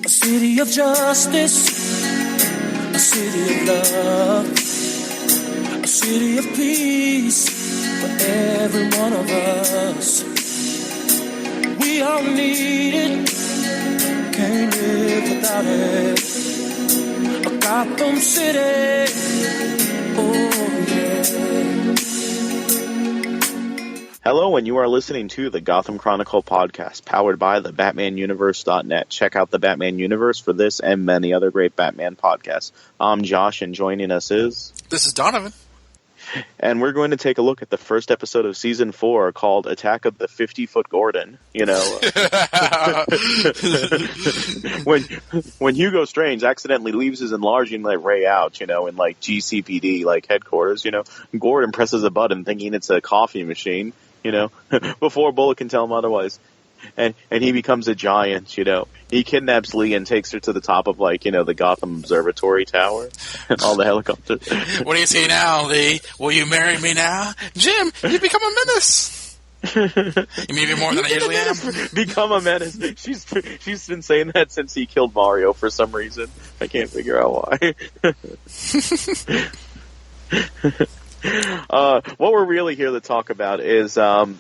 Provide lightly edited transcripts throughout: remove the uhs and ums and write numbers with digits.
A city of justice, a city of love, a city of peace for every one of us. We all need it, can't live without it. A Gotham City, oh yeah. Hello, and you are listening to the Gotham Chronicle podcast, powered by the BatmanUniverse.net. Check out the Batman Universe for this and many other great Batman podcasts. I'm Josh, and joining us is... This is Donovan. And we're going to take a look at the first episode of Season 4 called Attack of the 50-Foot Gordon. You know, when Hugo Strange accidentally leaves his enlarging ray out, you know, in like GCPD, like headquarters, you know, Gordon presses a button thinking it's a coffee machine, you know, before Bullet can tell him otherwise. And he becomes a giant, you know. He kidnaps Lee and takes her to the top of, like, you know, the Gotham Observatory Tower and all the helicopters. What do you say now, Lee? Will you marry me now? Jim, you become a menace. You mean me more than I usually am? Become a menace. She's been saying that since he killed Mario for some reason. I can't figure out why. What we're really here to talk about is San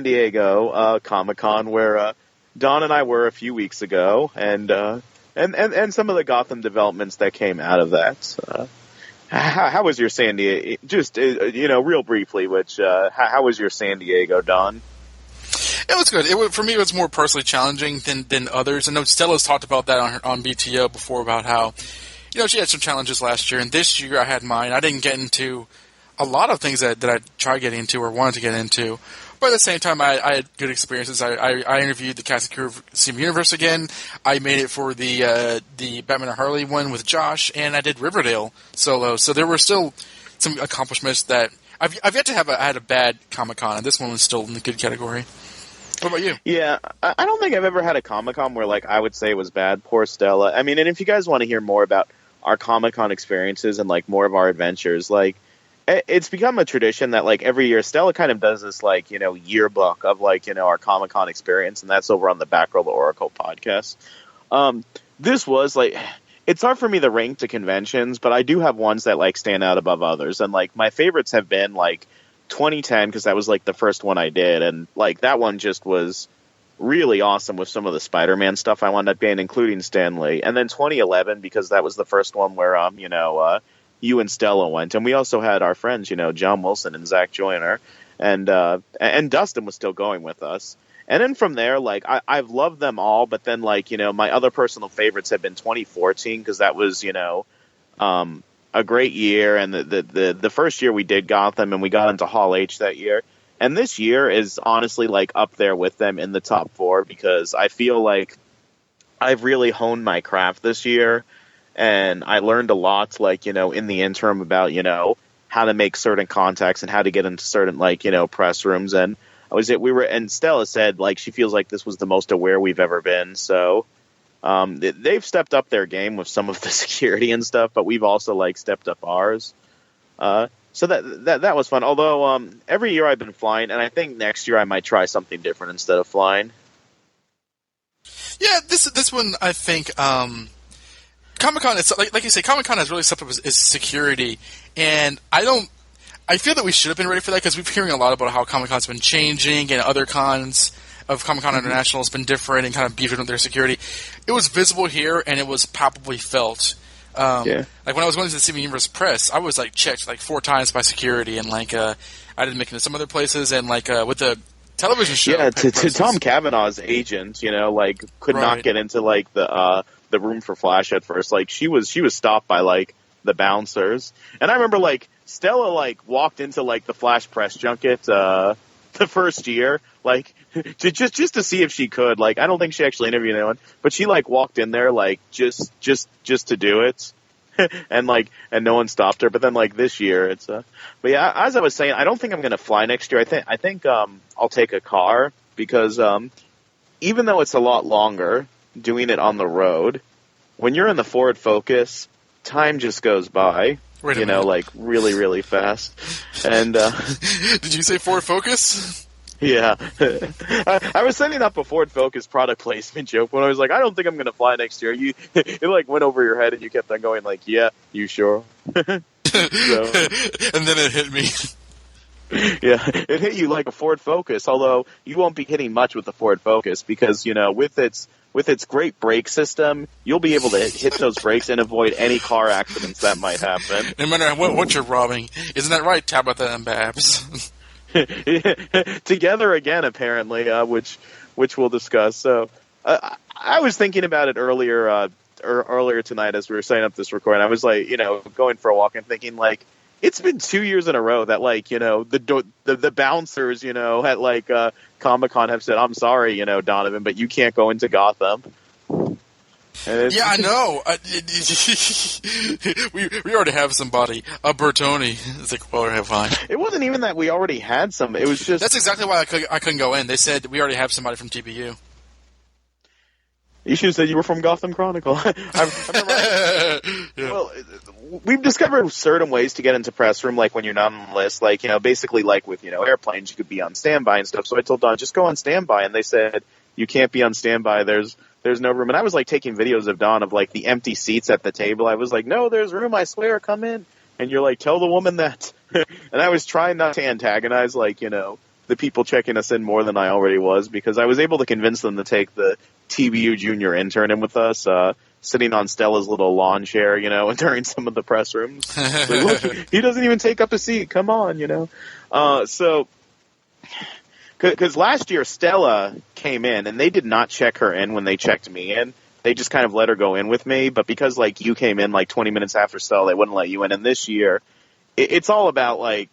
Diego Comic-Con, where Don and I were a few weeks ago, and some of the Gotham developments that came out of that. How was your San Diego? Just you know, real briefly, how was your San Diego, Don? It was good. For me, it was more personally challenging than others. I know Stella's talked about that on BTO before, about how, you know, she had some challenges last year, and this year I had mine. I didn't get into a lot of things that I tried getting into or wanted to get into. But at the same time, I had good experiences. I interviewed the cast and crew of Steven Universe again. I made it for the Batman and Harley one with Josh, and I did Riverdale solo. So there were still some accomplishments that I've yet to have. I had a bad Comic-Con, and this one was still in the good category. What about you? Yeah, I don't think I've ever had a Comic-Con where, like, I would say it was bad. Poor Stella. I mean, and if you guys want to hear more about our Comic-Con experiences and, like, more of our adventures, like, it's become a tradition that, like, every year Stella kind of does this, like, you know, yearbook of, like, you know, our Comic-Con experience, and that's over on the Back Row the Oracle podcast. This was, like, it's hard for me to rank the conventions, but I do have ones that, like, stand out above others, and, like, my favorites have been, like, 2010, because that was, like, the first one I did, and, like, that one just was really awesome with some of the Spider-Man stuff I wound up getting, including Stan Lee, and then 2011, because that was the first one where, you know, you and Stella went, and we also had our friends, you know, John Wilson and Zach Joyner, and Dustin was still going with us. And then from there, like, I've loved them all, but then, like, you know, my other personal favorites have been 2014, because that was, you know, a great year, and the first year we did Gotham, and we got into Hall H that year. And this year is honestly, like, up there with them in the top 4, because I feel like I've really honed my craft this year. And I learned a lot, like, you know, in the interim about, you know, how to make certain contacts and how to get into certain, like, you know, press rooms. And and Stella said, like, she feels like this was the most aware we've ever been. So they've stepped up their game with some of the security and stuff, but we've also, like, stepped up ours. So that was fun. Although every year I've been flying, and I think next year I might try something different instead of flying. Yeah, this one, I think, Comic-Con, it's like you say, Comic-Con has really stepped up its security, and I feel that we should have been ready for that, because we've been hearing a lot about how Comic-Con's been changing, and other cons of Comic-Con International has been different and kind of beefing with their security. It was visible here, and it was palpably felt. Like, when I was going to the Steven Universe press, I was, like, checked, like, 4 times by security, and, like, I didn't make it to some other places, and, like, with the television show... Yeah, to Tom Cavanaugh's agent, you know, like, could not get into, like, the room for Flash at first. Like, she was stopped by, like, the bouncers. And I remember, like, Stella, like, walked into, like, the Flash press junket the first year, like, just to see if she could. Like, I don't think she actually interviewed anyone, but she, like, walked in there, like, just to do it. and no one stopped her. But then, like, this year, it's but yeah, as I was saying, I don't think I'm gonna fly next year. I think I'll take a car, because even though it's a lot longer doing it on the road, when you're in the Ford Focus, time just goes by. You know, like, really, really fast. And did you say Ford Focus? Yeah. I was setting up a Ford Focus product placement joke when I was like, I don't think I'm going to fly next year. It like went over your head and you kept on going like, yeah, you sure? So, And then it hit me. yeah, it hit you like a Ford Focus, although you won't be hitting much with the Ford Focus because, with its great brake system, you'll be able to hit those brakes and avoid any car accidents that might happen. No matter what you're robbing. Isn't that right, Tabitha and Babs? Together again, apparently, which we'll discuss. So, I was thinking about it earlier tonight as we were setting up this recording. I was like, going for a walk and thinking like, it's been 2 years in a row that like, the bouncers, at like Comic-Con have said, I'm sorry, Donovan, but you can't go into Gotham. Yeah, I know. We already have somebody. Bertoni. It's like, well, fine. It wasn't even that we already had some. It was just... That's exactly why I couldn't go in. They said, we already have somebody from TBU. You should have said you were from Gotham Chronicle. Yeah. Well, we've discovered certain ways to get into press room, like when you're not on the list, like, basically like with, airplanes, you could be on standby and stuff. So I told Don, just go on standby. And they said, you can't be on standby. There's no room. And I was like taking videos of Don of like the empty seats at the table. I was like, no, there's room. I swear, come in. And you're like, tell the woman that. And I was trying not to antagonize, like, the people checking us in more than I already was, because I was able to convince them to take the TBU junior intern in with us, sitting on Stella's little lawn chair, during some of the press rooms. Like, look, he doesn't even take up a seat. Come on, So, because last year Stella came in and they did not check her in when they checked me in. They just kind of let her go in with me. But because like you came in like 20 minutes after Stella, they wouldn't let you in. And this year, it's all about like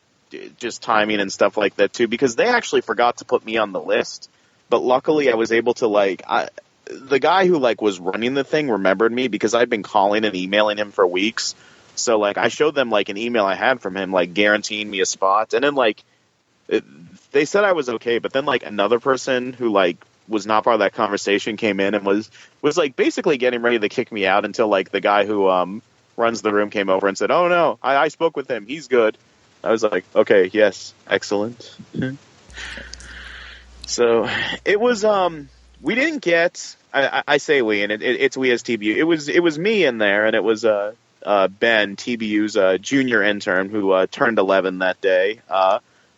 just timing and stuff like that too, because they actually forgot to put me on the list. But luckily I was able to the guy who like was running the thing remembered me because I'd been calling and emailing him for weeks. So like I showed them like an email I had from him, like guaranteeing me a spot. And then like they said I was okay. But then like another person who like was not part of that conversation came in and was like basically getting ready to kick me out until like the guy who runs the room came over and said, oh no, I spoke with him. He's good. I was like, okay, yes, excellent. So it was, we didn't get, I say we, and it's we as TBU. It was me in there, and it was Ben, TBU's junior intern, who turned 11 that day,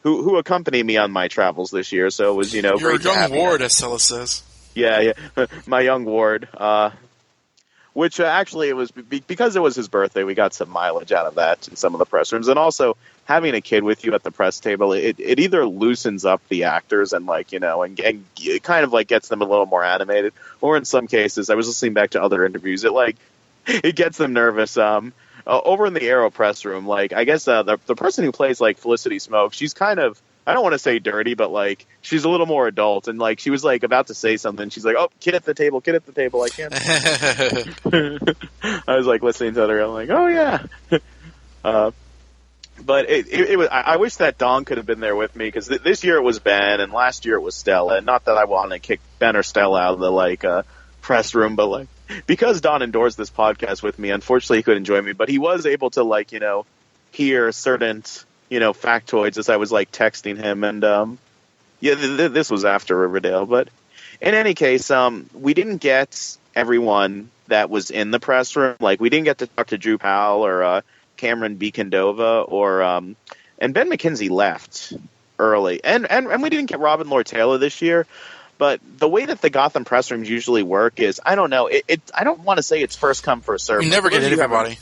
who accompanied me on my travels this year. So it was, Your great to young have ward, him. as Stella says. Yeah, my young ward. Which actually it was because it was his birthday. We got some mileage out of that in some of the press rooms, and also having a kid with you at the press table, it either loosens up the actors and like and it kind of like gets them a little more animated, or in some cases, I was listening back to other interviews, it gets them nervous. Over in the Aero press room, like I guess the person who plays like Felicity Smoke, she's kind of, I don't want to say dirty, but like she's a little more adult, and like she was like about to say something. She's like, "Oh, kid at the table, I can't." I was like listening to her. I'm like, "Oh yeah." But it was. I wish that Don could have been there with me, because this year it was Ben and last year it was Stella. And not that I want to kick Ben or Stella out of the press room, but like because Don endorsed this podcast with me, unfortunately he couldn't join me, but he was able to hear certain factoids as I was like texting him, and this was after Riverdale. But in any case, we didn't get everyone that was in the press room. Like we didn't get to talk to Drew Powell or Cameron Beacondova or and Ben McKenzie left early, and we didn't get Robin Lord Taylor this year. But the way that the Gotham press rooms usually work is, I don't know. I don't want to say it's first come first serve. You never get everybody.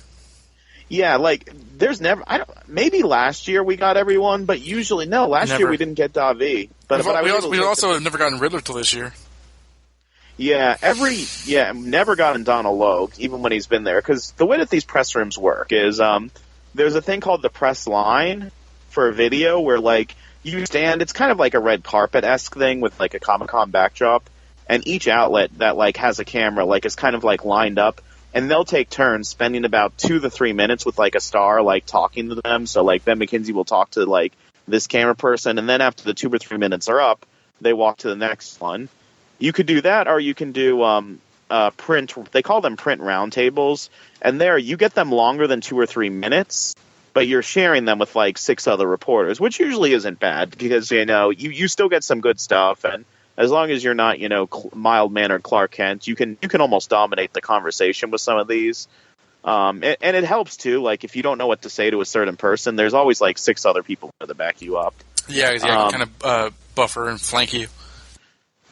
Yeah, like there's never. Maybe last year we got everyone, but usually no. Last year we didn't get Davi. But we also have never gotten Riddler till this year. Yeah, never gotten Donald Logue, even when he's been there. Because the way that these press rooms work is, there's a thing called the press line for a video where like you stand. It's kind of like a red carpet-esque thing with like a Comic-Con backdrop, and each outlet that like has a camera like is kind of like lined up. And they'll take turns spending about 2 to 3 minutes with like a star, like talking to them. So like Ben McKenzie will talk to like this camera person, and then after the 2 or 3 minutes are up, they walk to the next one. You could do that, or you can do print. They call them print roundtables, and there you get them longer than 2 or 3 minutes. but you're sharing them with like 6 other reporters, which usually isn't bad because, you still get some good stuff. And as long as you're not, mild-mannered Clark Kent, you can almost dominate the conversation with some of these. And it helps too. Like if you don't know what to say to a certain person, there's always like 6 other people that back you up. Yeah, kind of buffer and flank you.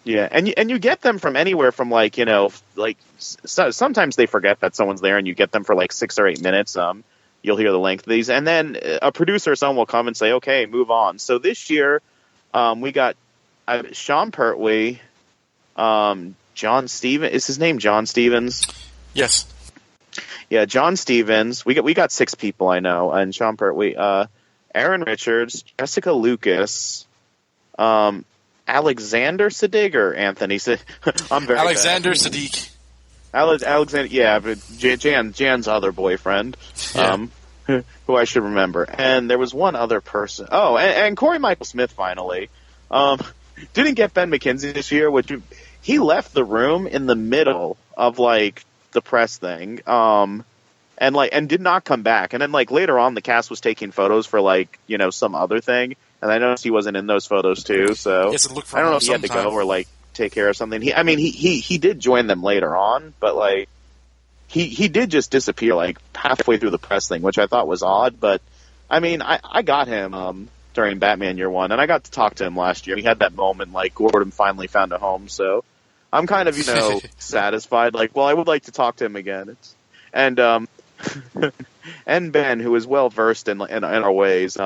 Yeah, and you get them from anywhere from like sometimes they forget that someone's there, and you get them for like 6 or 8 minutes. You'll hear the length of these, and then a producer or someone will come and say, "Okay, move on." So this year, we got Sean Pertwee, John Stevens. Is his name John Stevens? Yes. Yeah, John Stevens. We got 6 people I know, and Sean Pertwee, Aaron Richards, Jessica Lucas, Alexander Siddig or Anthony. I'm very Alexander bad. Siddiq. Alexander, yeah, but Jan's other boyfriend, who I should remember. And there was one other person. Oh, and Corey Michael Smith finally. Didn't get Ben McKenzie this year, he left the room in the middle of like the press thing, and did not come back. And then like later on, the cast was taking photos for like some other thing, and I noticed he wasn't in those photos too. So I don't know if he had to go or like take care of something. He did join them later on, but like he did just disappear like halfway through the press thing, which I thought was odd. But I got him during Batman Year One, and I got to talk to him last year. We had that moment like Gordon finally found a home, so I'm kind of satisfied. Like, well, I would like to talk to him again. And Ben, who is well versed in our ways,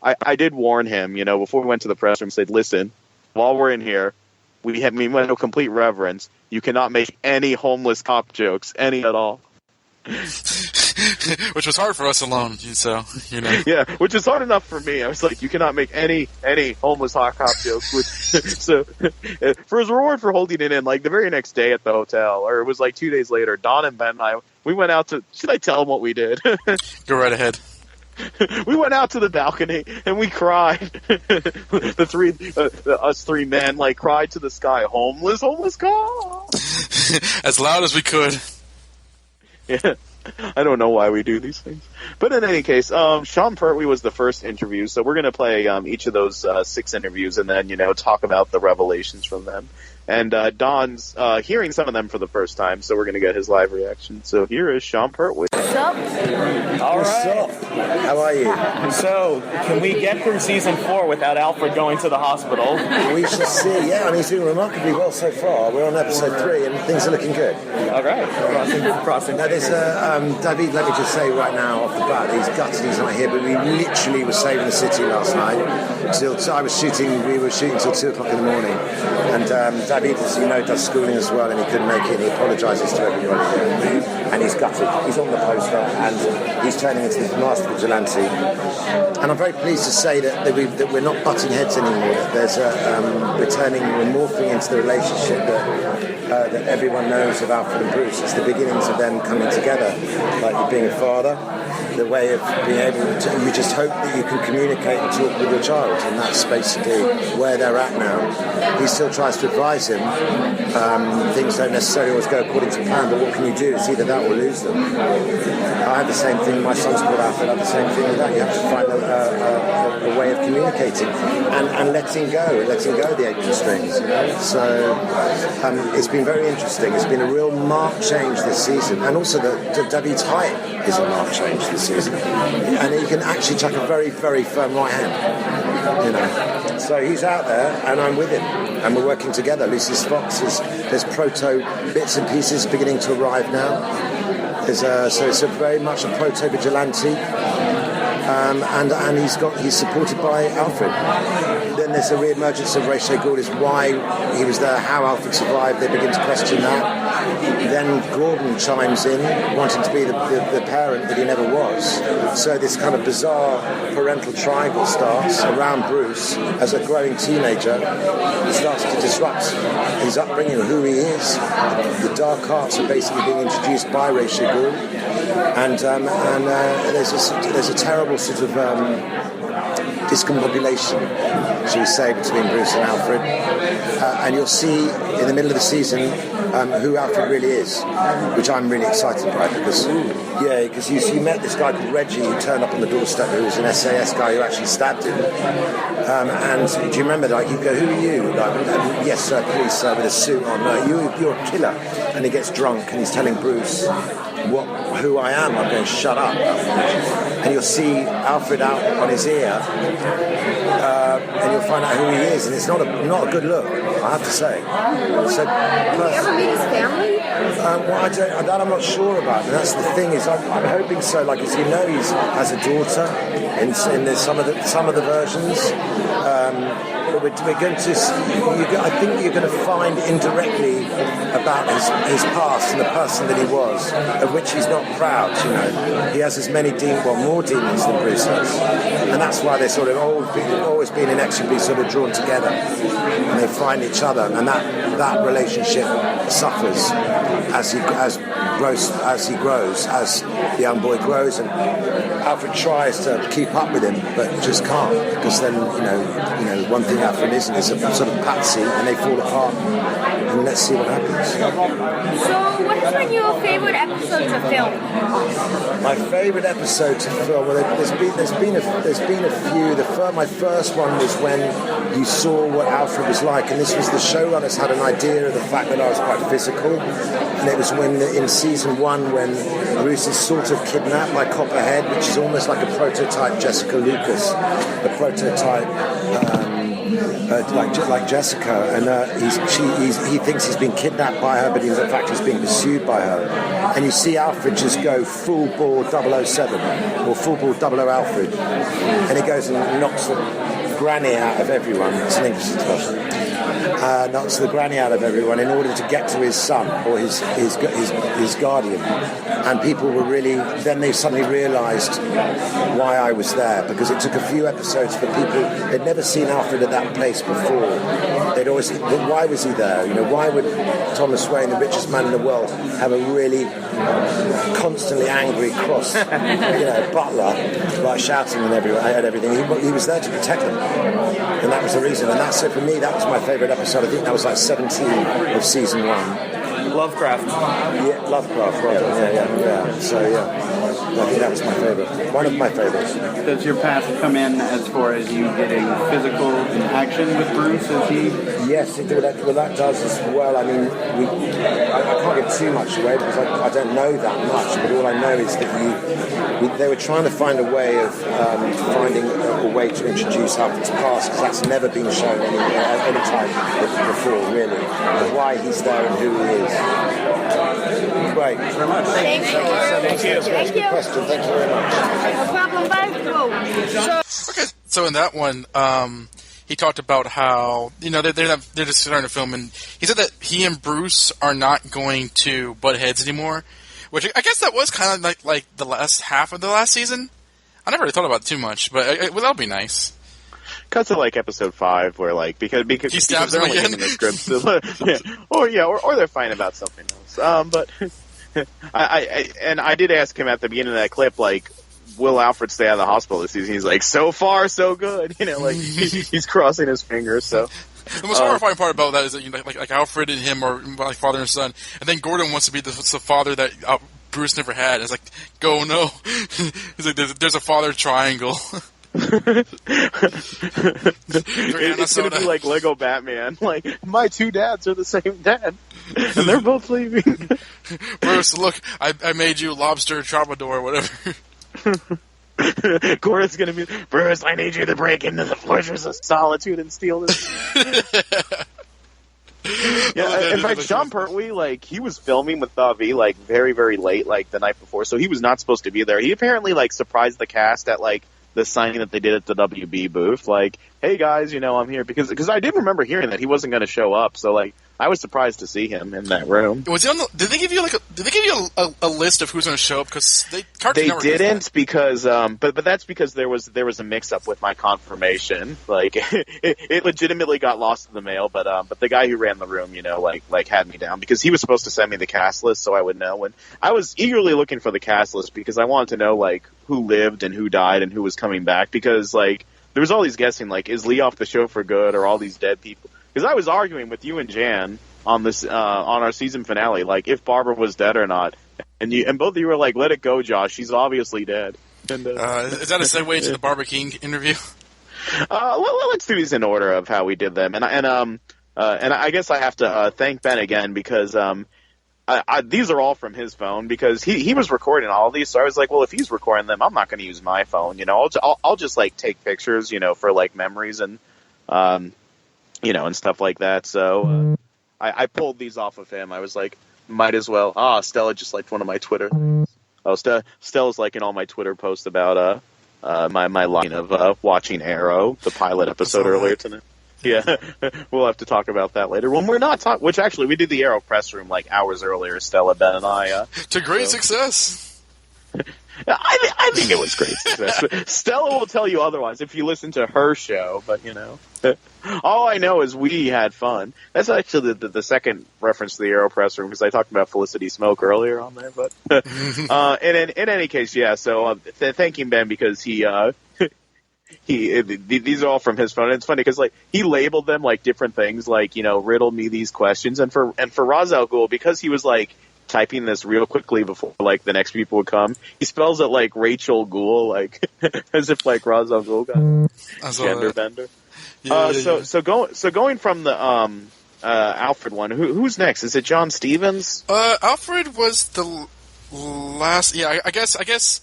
I did warn him, before we went to the press room, said, listen, while we're in here, we went to complete reverence. You cannot make any homeless cop jokes, any at all. Which was hard for us alone, so, Yeah, which is hard enough for me. I was like, you cannot make any homeless hot cop jokes. So, for his reward for holding it in, like, the very next day at the hotel, or it was like 2 days later, Don and Ben and I, we went out to, should I tell him what we did? Go right ahead. We went out to the balcony and we cried. Us 3 men, like, cried to the sky, homeless cop! As loud as we could. Yeah. I don't know why we do these things. But in any case, Sean Pertwee was the first interview, so we're going to play each of those 6 interviews and then, talk about the revelations from them. And Don's hearing some of them for the first time, so we're going to get his live reaction. So here is Sean Pertwee. What's up? All right. How are you? So, can we get through season 4 without Alfred going to the hospital? We shall see. Yeah, he's doing remarkably well so far. We're on episode 3 and things are looking good. All right. Crossing. Now, there's David, let me just say right now off the bat, he's gutted he's not here, but we literally were saving the city last night. We were shooting till 2 o'clock in the morning. And David, as you know, does schooling as well, and he couldn't make it. He apologises to everybody here. And he's gutted. He's on the poster, and he's turning into this master vigilante. And I'm very pleased to say that we're not butting heads anymore. We're morphing into the relationship that everyone knows of Alfred and Bruce. It's the beginnings of them coming together, like you being a father, the way of being able to, you just hope that you can communicate and talk with your child, and that's basically where they're at now. He still tries to advise him. Things don't necessarily always go according to plan, but what can you do? It's either that or lose them. I had the same thing, my son's called Alfred, I had the same thing with that. You have to find a way of communicating and letting go of the apron strings. So it's been very interesting. It's been a real marked change this season, and also the David's height is a marked change this season, and he can actually chuck a very, very firm right hand. So he's out there, and I'm with him, and we're working together. Lucius Fox there's proto bits and pieces beginning to arrive now. So it's very much a proto vigilante. And he's supported by Alfred. Then there's the re-emergence of Ra's al Ghul, is why he was there, how Alfred survived. They begin to question that. Then Gordon chimes in, wanting to be the parent that he never was. So this kind of bizarre parental triangle starts around Bruce as a growing teenager. He starts to disrupt his upbringing, who he is. The dark arts are basically being introduced by Ra's al Ghul. And there's a terrible sort of discombobulation, shall we say, between Bruce and Alfred. And you'll see in the middle of the season who Alfred really is, which I'm really excited by because you met this guy called Reggie who turned up on the doorstep, who was an SAS guy who actually stabbed him. And do you remember, like, you go, who are you? Like, yes, sir, police, sir, with a suit on. No, you're a killer. And he gets drunk and he's telling Bruce who I am. I'm going, shut up. And you'll see Alfred out on his ear, and you'll find out who he is, and it's not a good look, I have to say. So, Did you ever meet his family? That I'm not sure about. And that's the thing is, I'm hoping so. Like, as you know, he has a daughter in some of the versions. But we're going to. I think you're going to find indirectly about his past and the person that he was, of which he's not proud. You know, he has as many more demons than Bruce has, and that's why they're sort of always been inexorably sort of drawn together, and they find each other, and that relationship suffers as he grows, as the young boy grows, and Alfred tries to keep up with him, but just can't, because then you know one thing Alfred isn't is a sort of patsy, and they fall apart. And let's see what happens. So, what has been your favorite episode to film? My favourite episode to film. Well, there's been a few. My first one was when you saw what Alfred was like, and this was the showrunners had an idea of the fact that I was quite physical, and it was in season 1 when Bruce is sort of kidnapped by Copperhead, which is almost like a prototype Jessica Lucas, a prototype. Like Jessica, and he thinks he's been kidnapped by her, but in fact he's being pursued by her. And you see Alfred just go full bore 007 or full bore 00 Alfred, and he goes and knocks the granny out of everyone. It's an English expression. Knocks the granny out of everyone in order to get to his son or his guardian. And people were then they suddenly realised why I was there, because it took a few episodes for people. They'd never seen Alfred at that place before. They'd always think, well, why was he there? You know, why would Thomas Wayne, the richest man in the world, have a really constantly angry, cross, butler, like shouting at everything? He was there to protect them, and that was the reason. And so for me, that was my favourite episode. I think that was like 17 of season 1. Lovecraft. Yeah, Lovecraft, right. Yeah. So, I think that was my favourite. One of my favourites. Does your past come in as far as you getting physical in action with Bruce? Yes, that does as well. I mean, I can't give too much away because I don't know that much, but all I know is that they were trying to find a way of finding a way to introduce Alfred's past, because that's never been shown any time before, really, of why he's there and who he is. Great. Thanks very much. Thank you. Thank you. Good question. Thank you very much. No problem. Bye. Okay, so in that one, he talked about how they're just starting to film, and he said that he and Bruce are not going to butt heads anymore, which I guess that was kind of like the last half of the last season. I never really thought about it too much, but that'll be nice. Cuts to like episode 5, where like because he stabs they're him only again. in the scripts, or they're fighting about something else. But I did ask him at the beginning of that clip, like, will Alfred stay out of the hospital this season? He's like, so far so good, like he's crossing his fingers. So the most horrifying part about that is that like Alfred and him are like father and son, and then Gordon wants to be the father that Bruce never had. It's like, go no. He's like, there's a father triangle. It's going to be like Lego Batman. Like, my 2 dads are the same dad, and they're both leaving. Bruce, look, I made you lobster troubadour or whatever. Gordon's going to be, Bruce, I need you to break into the Fortress of Solitude and steal this. Yeah, in fact, Sean Pertwee, like, he was filming with Davi, like, very, very late, like, the night before, so he was not supposed to be there. He apparently, like, surprised the cast at, like, the signing that they did at the WB booth, like, hey guys, I'm here, because I did remember hearing that he wasn't going to show up, so like I was surprised to see him in that room. Was he on did they give you a list of who's going to show up? Because they didn't, because but that's because there was a mix up with my confirmation. Like it legitimately got lost in the mail, but the guy who ran the room, like had me down, because he was supposed to send me the cast list so I would know. And I was eagerly looking for the cast list because I wanted to know like who lived and who died and who was coming back, because like there was all these guessing, like, is Lee off the show for good, or all these dead people? Because I was arguing with you and Jan on this on our season finale, like, if Barbara was dead or not, and both of you were like, "Let it go, Josh. She's obviously dead." And, is that a segue to the Barbara King interview? Let's do these in order of how we did them, and I guess I have to thank Ben again because these are all from his phone because he was recording all of these. So I was like, well, if he's recording them, I'm not going to use my phone. I'll just like take pictures, for like memories and and stuff like that. So I pulled these off of him. I was like, might as well. Stella just liked one of my Twitter. Oh, Stella's liking all my Twitter posts about my line of watching Arrow, the pilot episode earlier tonight. Yeah, we'll have to talk about that later. When we're not talking, which actually we did the Arrow press room like hours earlier, Stella, Ben, and I. To great success. I think it was great success. Stella will tell you otherwise if you listen to her show, but all I know is we had fun. That's actually the second reference to the Arrow press room because I talked about Felicity Smoke earlier on there. But in any case, yeah. So thanking Ben because these are all from his phone. And it's funny because like he labeled them like different things, like riddle me these questions. And for Ra's al Ghul, because he was like typing this real quickly before like the next people would come, he spells it like Rachel Ghul, like as if like Ra's al Ghul got gender bender. Yeah, So going from the Alfred one, who's next? Is it John Stevens? Alfred was the last. Yeah, I guess.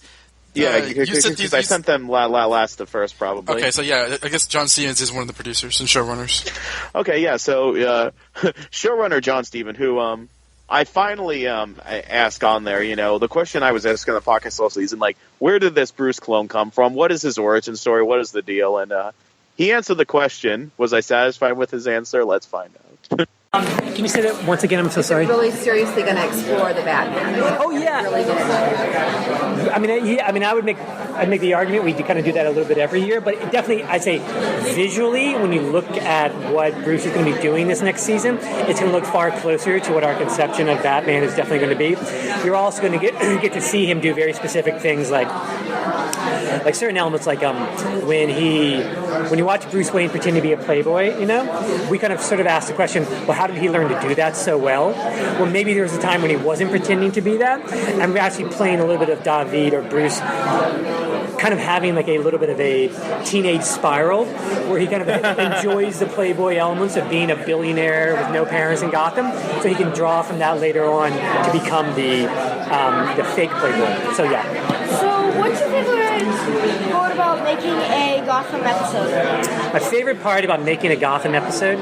Yeah, because I sent them last to first, probably. Okay, so yeah, I guess John Stevens is one of the producers and showrunners. Okay, yeah, so showrunner John Stevens, who I finally asked on there, the question I was asking on the podcast all season, like, where did this Bruce clone come from? What is his origin story? What is the deal? And he answered the question. Was I satisfied with his answer? Let's find out. Can you say that once again? I'm so sorry. Really seriously going to explore the Batman. Oh yeah. Really I mean, I'd make the argument we kind of do that a little bit every year, but definitely, I'd say visually, when you look at what Bruce is going to be doing this next season, it's going to look far closer to what our conception of Batman is definitely going to be. You're also going to get to see him do very specific things like certain elements, like when you watch Bruce Wayne pretend to be a playboy, we kind of sort of ask the question, well, how did he learn to do that so well? Well, maybe there was a time when he wasn't pretending to be that, and we're actually playing a little bit of David or Bruce kind of having like a little bit of a teenage spiral where he kind of enjoys the playboy elements of being a billionaire with no parents in Gotham, so he can draw from that later on to become the fake playboy. So yeah. So what's your favorite part about making a Gotham episode? My favorite part about making a Gotham episode?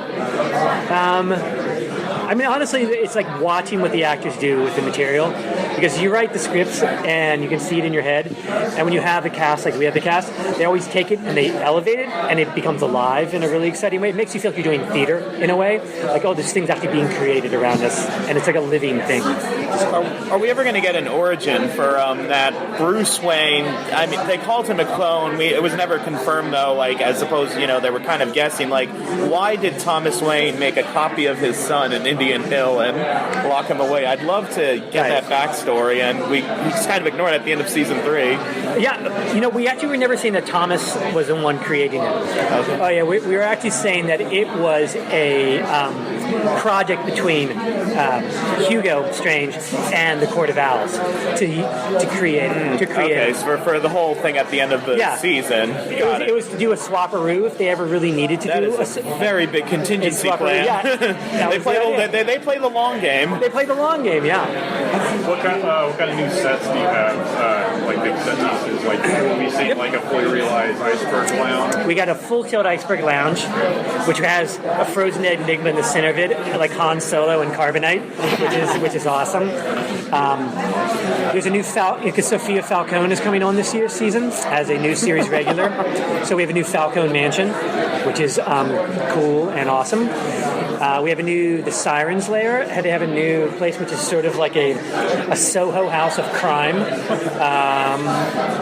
I mean, honestly, it's like watching what the actors do with the material, because you write the scripts and you can see it in your head, and when you have the cast, like we have the cast, they always take it and they elevate it, and it becomes alive in a really exciting way. It makes you feel like you're doing theater in a way, like, oh, this thing's actually being created around us, and it's like a living thing. Are we ever going to get an origin for that Bruce Wayne? I mean, they called him a clone. It was never confirmed, though, like, as opposed, they were kind of guessing, like, why did Thomas Wayne make a copy of his son in Indian Hill and lock him away? I'd love to get that backstory, and we just kind of ignored it at the end of season 3. Yeah, we actually were never saying that Thomas was the one creating it. Okay. Oh, yeah, we were actually saying that it was a project between Hugo Strange and the Court of Owls to create it. Okay, so for the whole thing at the end of the season. It was to do a swapperoo if they ever really needed to do a very big contingency plan. Yeah. They play the long game. They play the long game, yeah. What kind of new sets do you have, like big set pieces? Like, will we see like a fully realized iceberg lounge? We got a full-tilt iceberg lounge, which has a frozen enigma in the center of it, like Han Solo and Carbonite, which is awesome. There's a new because Sophia Falcone is coming on this year's season as a new series regular. So we have a new Falcone mansion, which is cool and awesome. We have the Sirens Lair. They have a new place which is sort of like a Soho house of crime.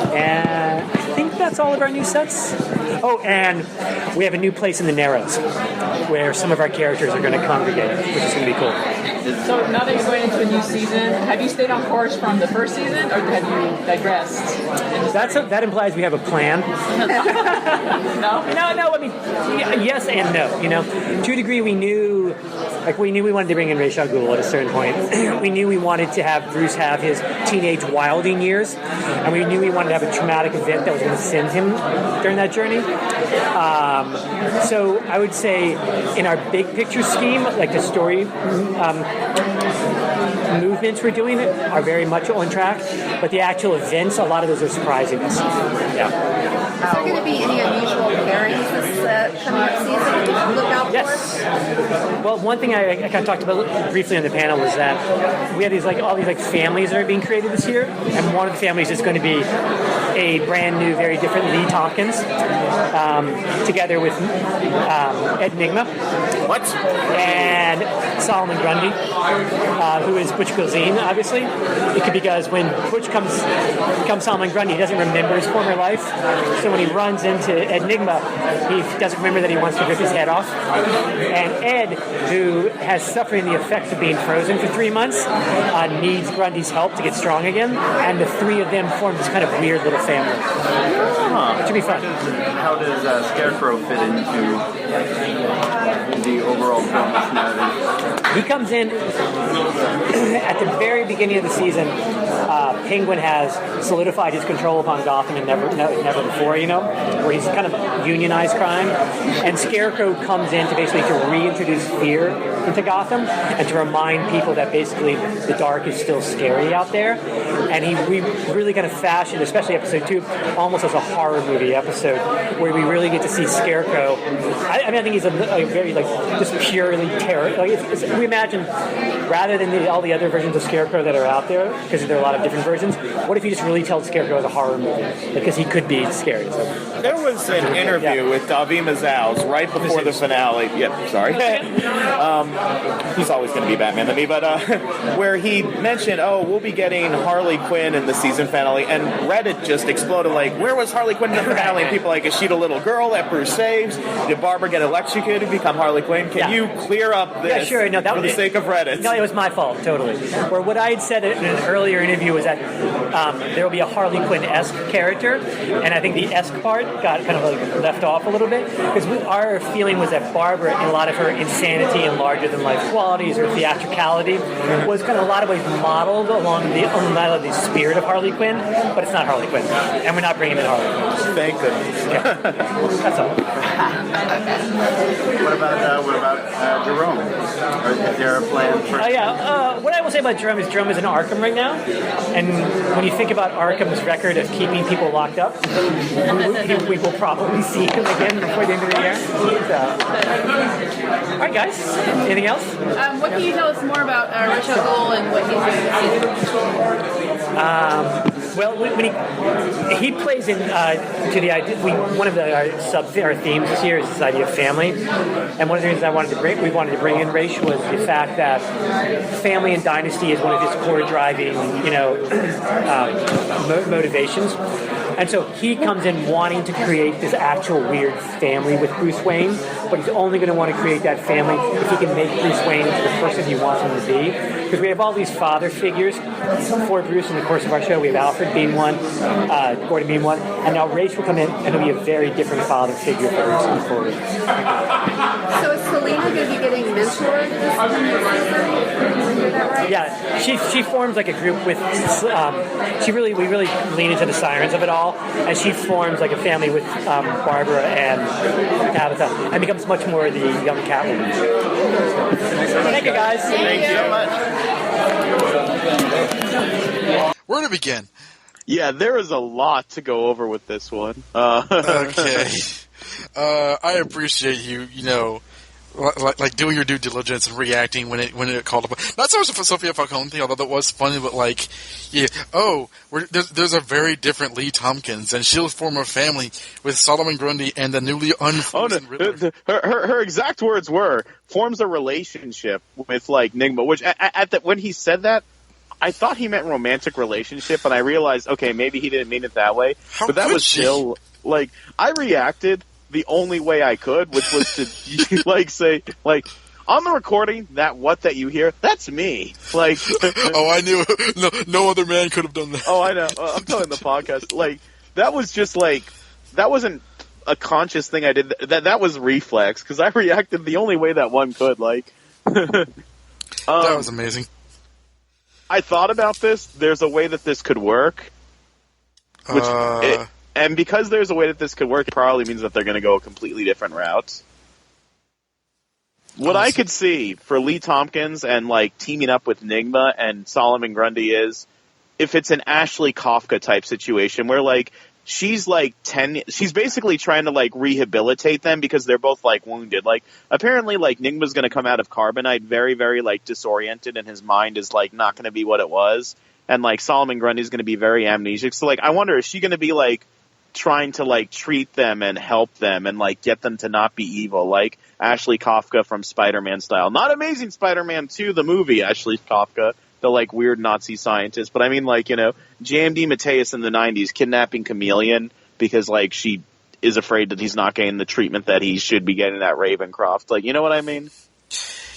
And I think that's all of our new sets. Oh, and we have a new place in the Narrows where some of our characters are going to congregate, which is going to be cool. So now that you're going into a new season, have you stayed on course from the first season, or have you digressed? That implies we have a plan. No? No. I mean, yes and no. You know, to a degree, we knew we wanted to bring in Ra's al Ghul at a certain point. We knew we wanted to have Bruce have his teenage wilding years, and we knew we wanted to have a traumatic event that was going to send him during that journey. So I would say, in our big picture scheme, like the story movements we're doing are very much on track, but the actual events, a lot of those are surprising us. Yeah. Is there going to be any unusual pairings this coming up season to look out for? Well, one thing I kind of talked about briefly on the panel was that we have all these families that are being created this year, and one of the families is going to be a brand new, very different Lee Tompkins, together with Ed Nygma. What? And Solomon Grundy, who is Butch Cuisine, obviously. It could be because when Butch becomes Solomon Grundy, he doesn't remember his former life. So when he runs into Ed Nygma, he doesn't remember that he wants to rip his head off. And Ed, who has suffering the effects of being frozen for 3 months, needs Grundy's help to get strong again. And the three of them form this kind of weird little family. It should be fun. How does Scarecrow fit into the overall film narrative? He comes in at the very beginning of the season. Penguin has solidified his control upon Gotham and never before, where he's kind of unionized crime. And Scarecrow comes in to reintroduce fear into Gotham and to remind people that basically the dark is still scary out there. And we really kind of fashioned, especially episode 2, almost as a horror movie episode, where we really get to see Scarecrow. I think he's a very just purely terror. We imagine, rather than all the other versions of Scarecrow that are out there, because there are a lot of different versions, what if you just really tell Scarecrow as a horror movie? Because he could be scary. So. There was an interview with Davi Mazouz right before the finale. Yep, sorry. He's always going to be Batman to me, but where he mentioned, we'll be getting Harley Quinn in the season finale, and Reddit just exploded where was Harley Quinn in the finale? And people is she the little girl that Bruce saves? Did Barbara get electrocuted to become Harley Quinn? Can you clear up this for the sake of Reddit? No, it was my fault, totally. Where what I had said in an earlier interview was that there will be a Harley Quinn-esque character, and I think the esque part got kind of left off a little bit, because our feeling was that Barbara, in a lot of her insanity and larger-than-life qualities, her theatricality, was kind of a lot of ways modeled along the spirit of Harley Quinn, but it's not Harley Quinn, and we're not bringing in Harley Quinn. Thank goodness. That's all. What about Jerome? Is there a plan for? What I will say about Jerome is in Arkham right now, and when you think about Arkham's record of keeping people locked up, we will probably see him again before the end of the year. All right, guys. Anything else? What can you tell us more about Ra's al Ghul and what he's doing this season? Well, when he plays into the idea. One of our themes this year is this idea of family, and one of the reasons we wanted to bring in Ra's was the fact that family and dynasty is one of his core driving, motivations. And so he comes in wanting to create this actual weird family with Bruce Wayne, but he's only going to want to create that family if he can make Bruce Wayne into the person he wants him to be. Because we have all these father figures for Bruce in the course of our show. We have Alfred being one, Gordon being one, and now Ra's will come in and he'll be a very different father figure for Bruce going forward. So is Selena going to be getting mentored this coming season? Is that right? Yeah, she forms a group with. We really lean into the sirens of it all, and she forms a family with Barbara and Tabitha, and becomes much more the young Catwoman. Thank you, guys. Thank you so much. Where to begin? Yeah, there is a lot to go over with this one. Okay. I appreciate you, like doing your due diligence and reacting when it called up. Not so much the Sophia Falcone thing, although that was funny, but there's a very different Lee Tompkins, and she'll form a family with Solomon Grundy and the newly unfrozen Riddler. Her exact words were, forms a relationship with Nygma, which when he said that, I thought he meant romantic relationship, and I realized, okay, maybe he didn't mean it that way. But that was still, I reacted the only way I could, which was to, say, on the recording, that what that you hear, that's me. Like, oh, I knew. No other man could have done that. Oh, I know. I'm telling the podcast. Like, that was just like, that wasn't a conscious thing I did. That was reflex, because I reacted the only way that one could. Like, that was amazing. I thought about this. There's a way that this could work. And because there's a way that this could work, it probably means that they're going to go a completely different route. What I could see for Lee Tompkins and, like, teaming up with Nigma and Solomon Grundy is if it's an Ashley Kafka type situation where, like, she's basically trying to, like, rehabilitate them because they're both, like, wounded. Like, apparently, like, Nigma's going to come out of Carbonite very, very, like, disoriented, and his mind is, like, not going to be what it was. And, like, Solomon Grundy's going to be very amnesic. So, like, I wonder, is she going to be, like, trying to, like, treat them and help them and, like, get them to not be evil, like Ashley Kafka from Spider-Man style. Not Amazing Spider-Man 2, the movie, Ashley Kafka, the, like, weird Nazi scientist, but I mean, like, you know, JMD Mateus in the 90s kidnapping Chameleon because, like, she is afraid that he's not getting the treatment that he should be getting at Ravencroft. Like, you know what I mean?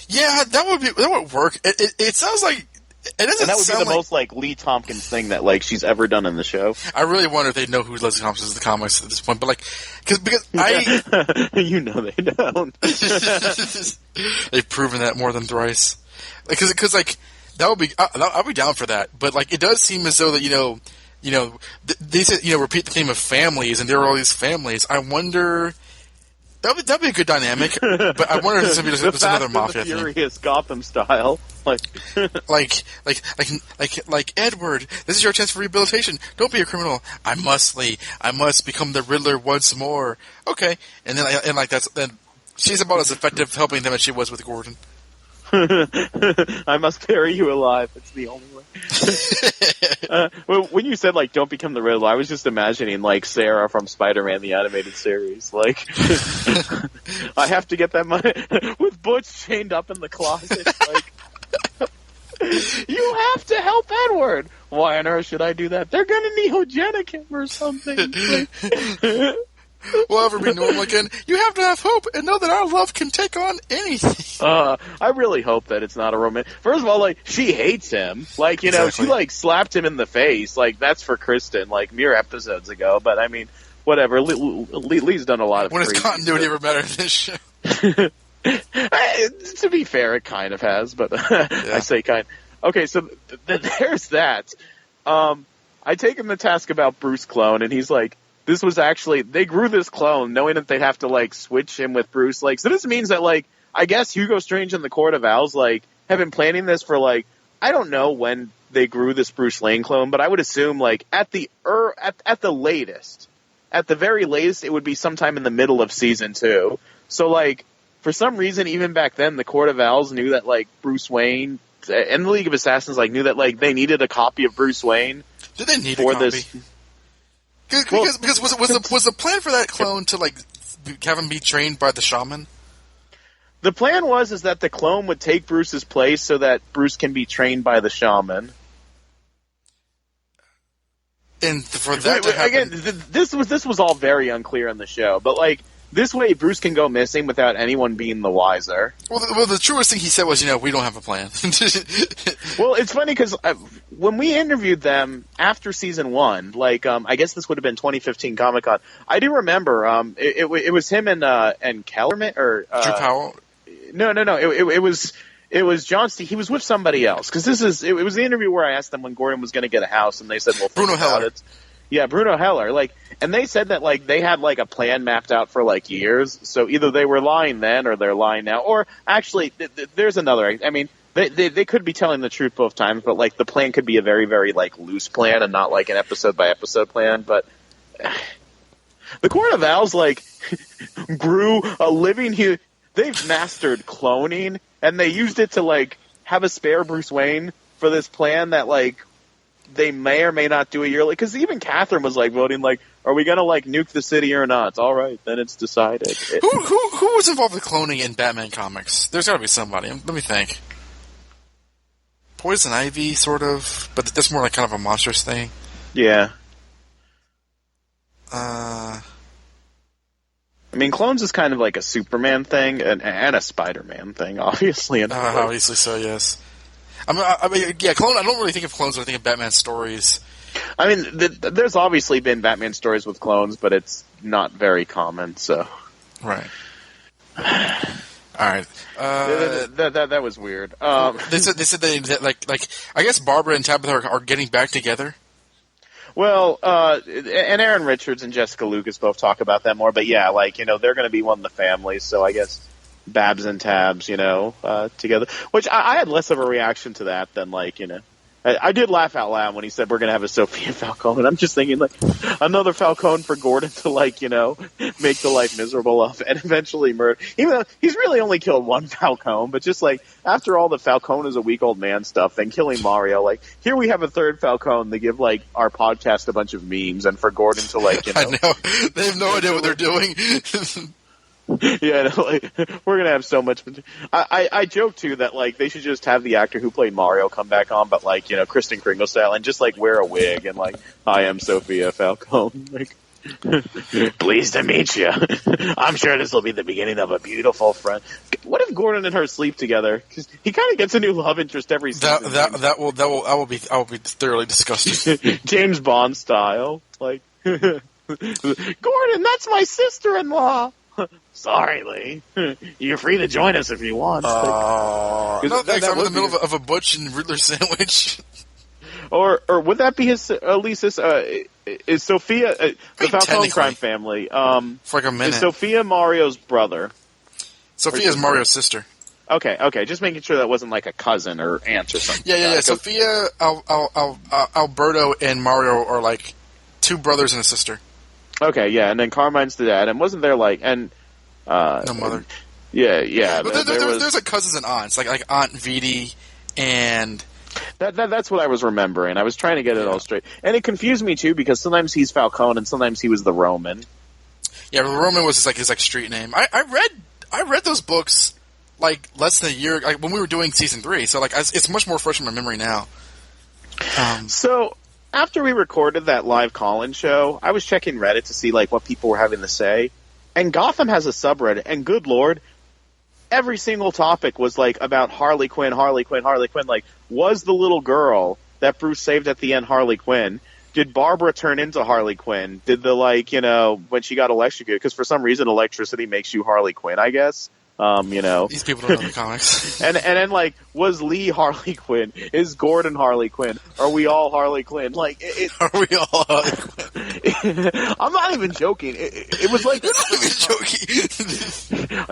Yeah, that would work. It sounds like it doesn't. And that would sound be the most, like, Lee Tompkins thing that, like, she's ever done in the show. I really wonder if they know who Leslie Thompson is in the comics at this point, but, like, because I... You know they don't. They've proven that more than thrice. Because, like, I'll be down for that, but, like, it does seem as though that, they said, repeat the theme of families, and there are all these families. I wonder... That'd be a good dynamic, but I wonder if there's another mafia thing. Furious Gotham style, like Edward. This is your chance for rehabilitation. Don't be a criminal. I must, Lee. I must become the Riddler once more. Okay, and then she's about as effective helping them as she was with Gordon. I must bury you alive. It's the only way. Well, when you said, like, don't become the Riddler, I was just imagining, like, Sarah from Spider-Man the Animated Series. Like, I have to get that money with Butch chained up in the closet. Like, you have to help Edward. Why on earth should I do that? They're going to neogenic him or something. Like, we'll ever be normal again. You have to have hope and know that our love can take on anything. I really hope that it's not a romantic. First of all, like, she hates him. Like, exactly. She, like, slapped him in the face. Like, that's for Kristen, like, mere episodes ago. But, I mean, whatever. Lee's done a lot of when has continuity ever mattered in this show? To be fair, it kind of has, but yeah. I say kind. Okay, so there's that. I take him to task about Bruce Clone, and he's like, this was actually, they grew this clone knowing that they'd have to, like, switch him with Bruce. Like, so this means that, like, I guess Hugo Strange and the Court of Owls, like, have been planning this for, like, I don't know when they grew this Bruce Lane clone, but I would assume, like, at the latest, at the very latest, it would be sometime in the middle of season 2. So, like, for some reason, even back then, the Court of Owls knew that, like, Bruce Wayne and the League of Assassins, like, knew that, like, they needed a copy of Bruce Wayne. Did they need a copy? Because was the plan for that clone to, like, have him be trained by the shaman? The plan was that the clone would take Bruce's place so that Bruce can be trained by the shaman. And for that to happen... Again, this was all very unclear in the show, but, like, this way Bruce can go missing without anyone being the wiser. Well, the truest thing he said was, we don't have a plan. Well, it's funny because when we interviewed them after season 1, like, I guess this would have been 2015 Comic-Con, I do remember it was him and Kellerman, or... Drew Powell? No. It was John Steve. He was with somebody else. Because it was the interview where I asked them when Gordon was going to get a house, and they said, well, Bruno Heller. Yeah, Bruno Heller. Like, and they said that, like, they had, like, a plan mapped out for, like, years. So either they were lying then or they're lying now. Or actually, there's another. I mean, they could be telling the truth both times, but, like, the plan could be a very, very, like, loose plan and not, like, an episode by episode plan. But the Court of Owls, like, grew a living. They've mastered cloning, and they used it to, like, have a spare Bruce Wayne for this plan that, like, they may or may not do a yearly. Because even Catherine was, like, voting, like, are we going to, like, nuke the city or not? All right, then it's decided. Who was involved with cloning in Batman comics? There's got to be somebody. Let me think. Poison Ivy, sort of, but that's more like kind of a monstrous thing. Yeah. I mean, Clones is kind of like a Superman thing and a Spider-Man thing, obviously. Obviously so, yes. I mean, Clone. I don't really think of Clones when I think of Batman stories. I mean, there's obviously been Batman stories with clones, but it's not very common. So, right. All right. That was weird. They said that like I guess Barbara and Tabitha are getting back together. Well, and Aaron Richards and Jessica Lucas both talk about that more. But yeah, like, they're going to be one of the families. So I guess Babs and Tabs, together. Which I had less of a reaction to that than like, I did laugh out loud when he said we're going to have a Sophia Falcone, and I'm just thinking, like, another Falcone for Gordon to, like, make the life miserable of and eventually murder. Even though he's really only killed one Falcone, but just, like, after all the Falcone is a weak old man stuff and killing Mario, like, here we have a third Falcone to give, like, our podcast a bunch of memes and for Gordon to, like, I know. They have no idea what they're doing. Yeah, like, we're gonna have so much. I joke too that like they should just have the actor who played Mario come back on, but like Kristen Kringle style, and just like wear a wig and like I am Sophia Falcone. Like, pleased to meet you. I'm sure this will be the beginning of a beautiful friend. What if Gordon and her sleep together? Because he kind of gets a new love interest every season. I will be thoroughly disgusted. James Bond style, like Gordon, that's my sister-in-law. Sorry, Lee. You're free to join us if you want. No thanks. I'm in the middle of a Butch and Riddler sandwich. Or would that be his? Lisa's? Is Sophia the Falcone crime family? For like a minute. Is Sophia Mario's brother? Sophia's Mario's sister. Okay. Just making sure that wasn't like a cousin or aunt or something. Yeah. Sophia, Alberto, and Mario are like two brothers and a sister. Okay, yeah, and then Carmine's the dad, and wasn't there like no mother? Yeah. But there's like cousins and aunts, like Aunt Viti, and that's what I was remembering. I was trying to get it all straight, and it confused me too because sometimes he's Falcone and sometimes he was the Roman. Yeah, Roman was his street name. I read those books like less than a year when we were doing season 3, so like it's much more fresh in my memory now. So. After we recorded that live call-in show, I was checking Reddit to see like what people were having to say, and Gotham has a subreddit, and good lord, every single topic was like about Harley Quinn. Like, was the little girl that Bruce saved at the end Harley Quinn? Did Barbara turn into Harley Quinn? Did when she got electrocuted? Because for some reason electricity makes you Harley Quinn, I guess. These people don't know the comics. and then like, was Lee Harley Quinn? Is Gordon Harley Quinn? Are we all Harley Quinn? Like, are we all Harley Quinn? I'm not even joking. It was like you're not even joking.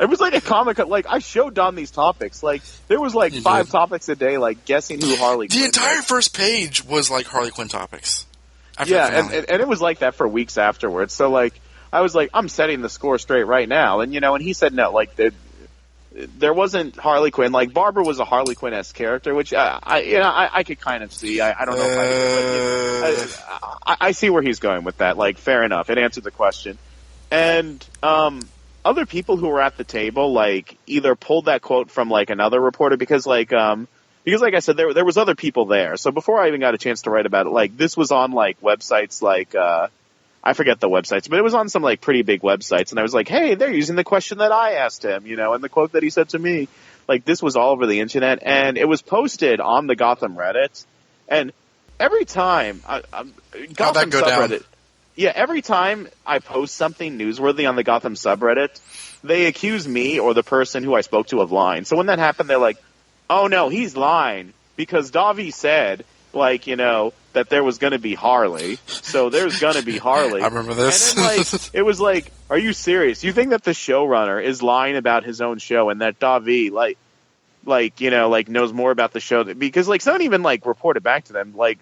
It was like a comic. Like, I showed Don these topics. Like, there was like 5 topics a day. Like, guessing who Harley. The entire first page was like Harley Quinn topics. Yeah, and it was like that for weeks afterwards. So like, I was like, I'm setting the score straight right now, and and he said no. Like, there wasn't Harley Quinn. Like, Barbara was a Harley Quinn-esque character, which I could kind of see. I don't know if I see where he's going with that. Like, fair enough. It answered the question. And other people who were at the table, like, either pulled that quote from like another reporter because like I said, there was other people there. So before I even got a chance to write about it, like, this was on like websites like I forget the websites, but it was on some like pretty big websites, and I was like, hey, they're using the question that I asked him, and the quote that he said to me. Like, this was all over the internet, and it was posted on the Gotham Reddit, and every time Gotham subreddit, yeah, every time I post something newsworthy on the Gotham subreddit, they accuse me or the person who I spoke to of lying. So when that happened, they're like, oh no, he's lying because Davi said, like, that there was going to be Harley, so there's going to be Harley. I remember this. And then, like, it was like, are you serious? You think that the showrunner is lying about his own show and that Davi, knows more about the show? Because, like, someone even, like, reported back to them, like,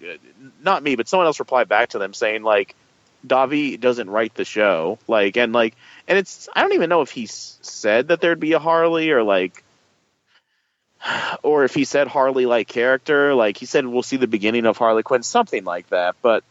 not me, but someone else replied back to them saying, like, Davi doesn't write the show. And it's, I don't even know if he said that there'd be a Harley or if he said Harley-like character, like he said, we'll see the beginning of Harley Quinn, something like that. But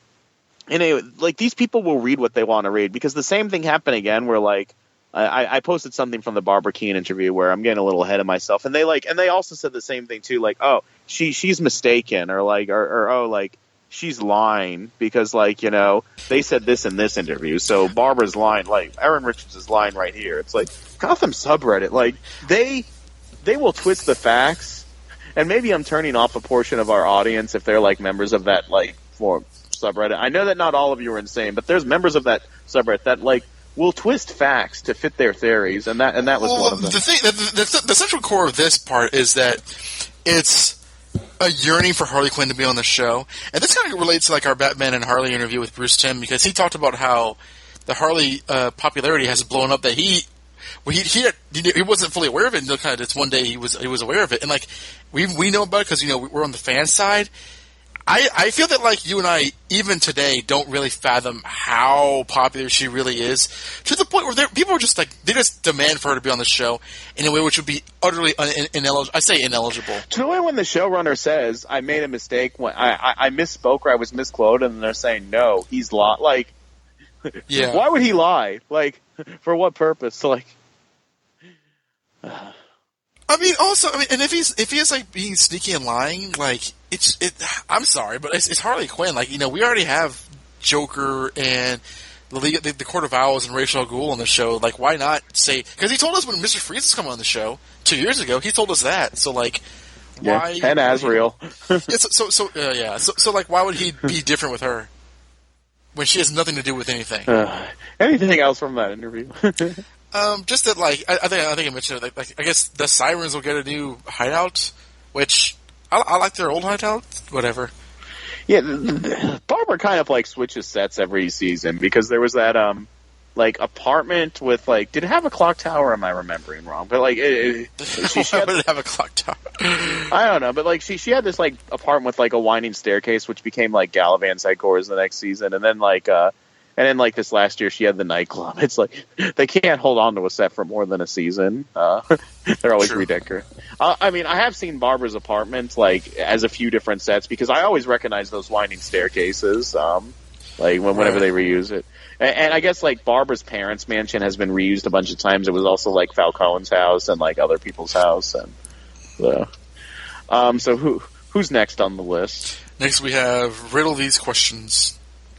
anyway, like, these people will read what they want to read, because the same thing happened again where, like, I posted something from the Barbara Keene interview where I'm getting a little ahead of myself, and they also said the same thing too, like, oh, she's mistaken, or like, or oh, like, she's lying because, like, you know, they said this in this interview, so Barbara's lying. Like, Erin Richards is lying right here. It's like Gotham subreddit. Like, they will twist the facts, and maybe I'm turning off a portion of our audience if they're like members of that like forum subreddit. I know that not all of you are insane, but there's members of that subreddit that like will twist facts to fit their theories, and that was one of them. The central core of this part is that it's a yearning for Harley Quinn to be on the show, and this kind of relates to like our Batman and Harley interview with Bruce Timm, because he talked about how the Harley popularity has blown up, that he wasn't fully aware of it until kind of this one day he was aware of it, and like we know about it because, you know, we're on the fan side. I feel that like you and I even today don't really fathom how popular she really is, to the point where people are just like, they just demand for her to be on the show in a way which would be utterly ineligible. I say ineligible. To the way when the showrunner says, I made a mistake, when I misspoke or I was misquoted, and they're saying, no, he's like, yeah. Why would he lie? Like, for what purpose? Like, and if he is like being sneaky and lying, like I'm sorry, but it's Harley Quinn. Like, you know, we already have Joker and the Court of Owls and Ra's al Ghul on the show. Like, why not say? Because he told us when Mr. Freeze is coming on the show 2 years ago. He told us that. So like, why? Yeah, and Azrael. So like, why would he be different with her when she has nothing to do with anything? Anything else from that interview? Just that, like, I think I mentioned it. Like, I guess the Sirens will get a new hideout, which I like their old hideout. Whatever. Yeah, Barbara kind of like switches sets every season, because there was that like apartment with like, did it have a clock tower? Am I remembering wrong? But like, she Why would it have a clock tower? I don't know, but like she had this like apartment with like a winding staircase, which became like Galavan's headquarters the next season, and then like this last year, she had the nightclub. It's like they can't hold on to a set for more than a season. They're always redecorating. I mean, I have seen Barbara's apartment like as a few different sets, because I always recognize those winding staircases. Like whenever they reuse it, and I guess like Barbara's parents' mansion has been reused a bunch of times. It was also like Falcone's house and like other people's house, and so who's next on the list? Next, we have Riddle These Questions.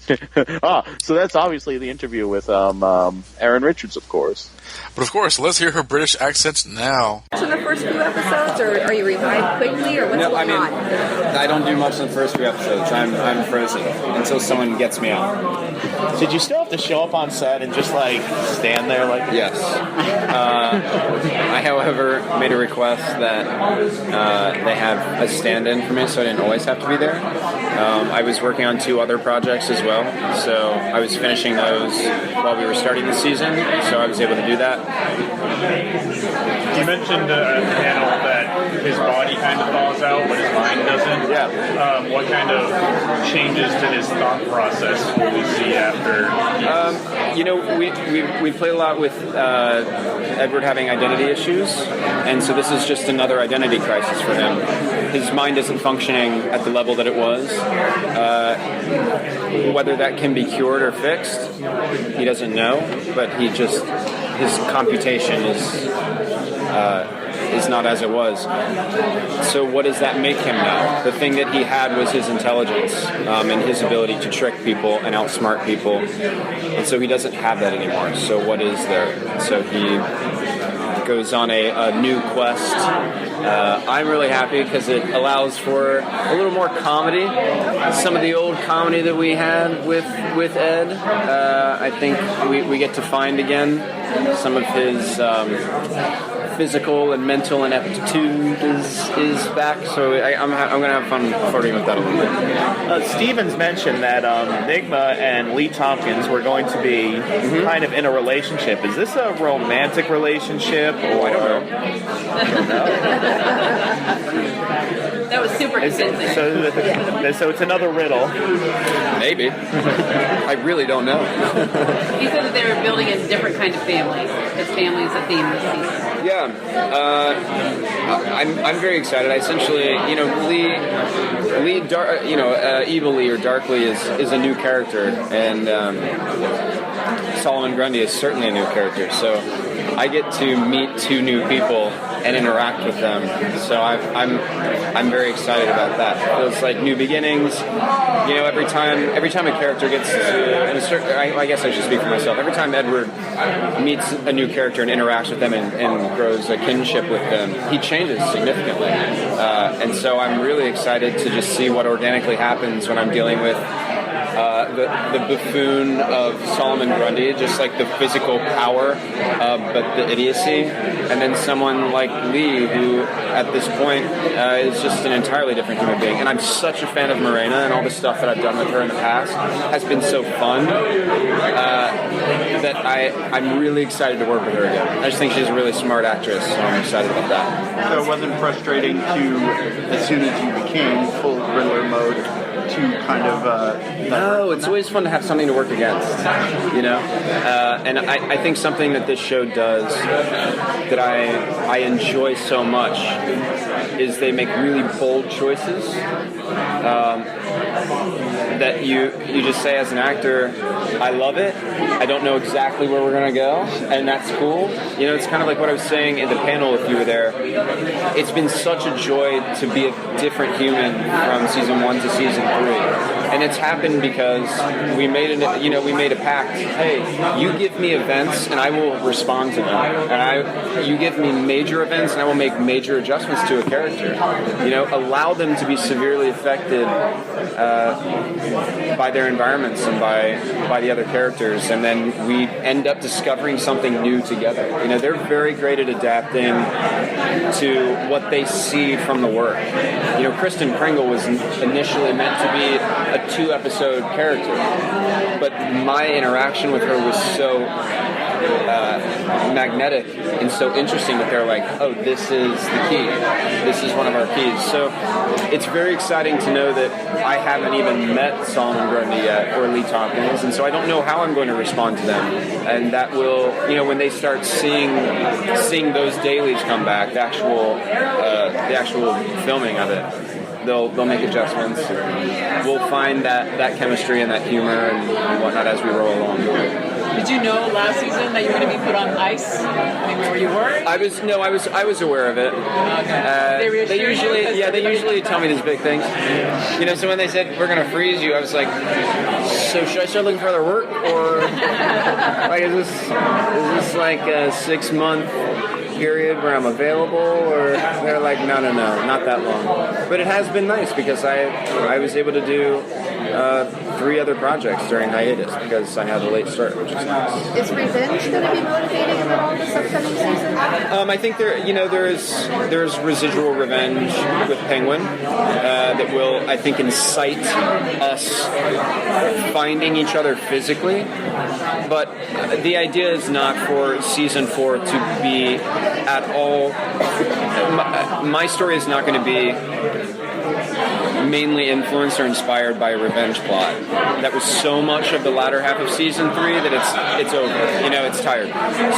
So that's obviously the interview with Erin Richards, of course. But of course, let's hear her British accent now. In the first few episodes, or are you revived quickly, or what's going on? I don't do much in the first few episodes. I'm frozen until someone gets me out. Did you still have to show up on set and just like stand there like? Yes. I, however, made a request that they have a stand-in for me, so I didn't always have to be there. I was working on 2 other projects as well, so I was finishing those while we were starting the season, so I was able to do that. You mentioned at the panel that his body kind of thaws out, but his mind doesn't. Yeah. What kind of changes to his thought process will we see after? You know, we played a lot with Edward having identity issues, and so this is just another identity crisis for him. His mind isn't functioning at the level that it was. Whether that can be cured or fixed, he doesn't know, but his computation is not as it was. So what does that make him now? The thing that he had was his intelligence and his ability to trick people and outsmart people, and so he doesn't have that anymore. So what is there? So he goes on a new quest. I'm really happy because it allows for a little more comedy. Some of the old comedy that we had with Ed, I think we get to find again. Some of his physical and mental ineptitude is back, so I'm going to have fun flirting with that a little bit. Stevens mentioned that Nigma and Lee Tompkins were going to be kind of in a relationship. Is this a romantic relationship? Or I don't know. That was super convincing. So it's another riddle. Maybe. I really don't know. He said that they were building a different kind of family, because family is a theme this season. Yeah. I'm very excited. I essentially, Evil Lee or Dark Lee is a new character, and Solomon Grundy is certainly a new character. So I get to meet 2 new people and interact with them. So I'm very excited about that. It feels like new beginnings. You know, every time a character gets to, I guess I should speak for myself. Every time Edward meets a new character and interacts with them and grows a kinship with them, he changes significantly. And so I'm really excited to just see what organically happens when I'm dealing with the buffoon of Solomon Grundy, just like the physical power, but the idiocy, and then someone like Lee, who at this point is just an entirely different human being. And I'm such a fan of Morena, and all the stuff that I've done with her in the past has been so fun that I'm really excited to work with her again. I just think she's a really smart actress, so I'm excited about that. So it wasn't frustrating as soon as you became full Riddler mode, to kind of... No, it's always fun to have something to work against, you know? And I think something that this show does that I enjoy so much is they make really bold choices that you just say as an actor, I love it, I don't know exactly where we're going to go, and that's cool. You know, it's kind of like what I was saying in the panel if you were there. It's been such a joy to be a different human from season 1 to season 3. And it's happened because we made a pact. Hey, you give me events and I will respond to them. And you give me major events and I will make major adjustments to a character. You know, allow them to be severely affected by their environments and by the other characters, and then we end up discovering something new together. You know, they're very great at adapting to what they see from the work. You know, Kristen Pringle was initially meant to be a 2-episode character, but my interaction with her was so magnetic and so interesting that they're like, oh, this is the key. This is one of our keys. So it's very exciting to know that I haven't even met Solomon Grundy yet or Lee Tompkins, and so I don't know how I'm going to respond to them. And that will, you know, when they start seeing those dailies come back, the actual filming of it, they'll make adjustments. We'll find that chemistry and that humor and whatnot as we roll along. Did you know last season that you were going to be put on ice? I mean, were you worried? I was aware of it. Okay. They usually tell me these big things. You know, so when they said we're going to freeze you, I was like, so should I start looking for other work, or like is this like a 6-month period where I'm available? Or they're like, no, not that long. But it has been nice because I was able to do 3 other projects during hiatus because I had a late start, which is nice. Is revenge going to be motivating at all this upcoming season? I think there's residual revenge with Penguin that will, I think, incite us finding each other physically. But the idea is not for season 4 to be at all. My story is not going to be mainly influenced or inspired by a revenge plot. That was so much of the latter half of season 3 that it's over. You know, it's tired.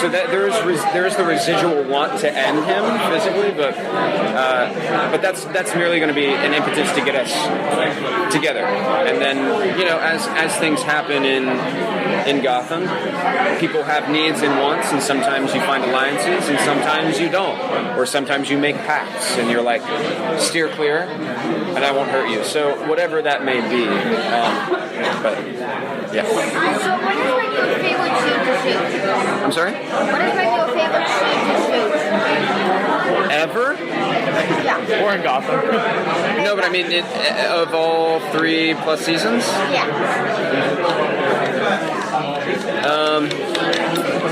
So that there's the residual want to end him physically, but that's merely going to be an impetus to get us together. And then, you know, as things happen in Gotham, people have needs and wants, and sometimes you find alliances, and sometimes you don't, or sometimes you make pacts, and you're like, steer clear, and I won't hurt you. So whatever that may be, but yeah. So what is like your favorite scene to shoot? I'm sorry? What is like your favorite scene to shoot? Ever? Yeah. Or in Gotham. No, but I mean, of all 3+ seasons? Yeah.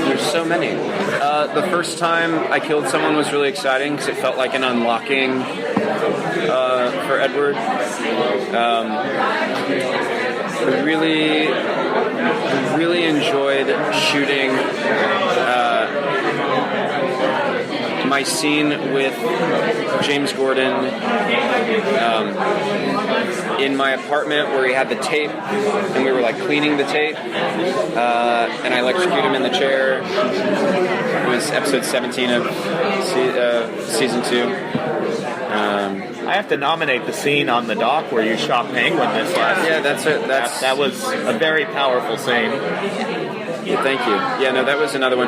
There's so many. The first time I killed someone was really exciting because it felt like an unlocking for Edward. I really enjoyed shooting my scene with James Gordon in my apartment where he had the tape and we were like cleaning the tape and I electrocuted him in the chair. It was episode 17 of season 2. I have to nominate the scene on the dock where you shot Penguin this last. Yeah, that's it. That was a very powerful scene. Thank you. Yeah, no, that was another one.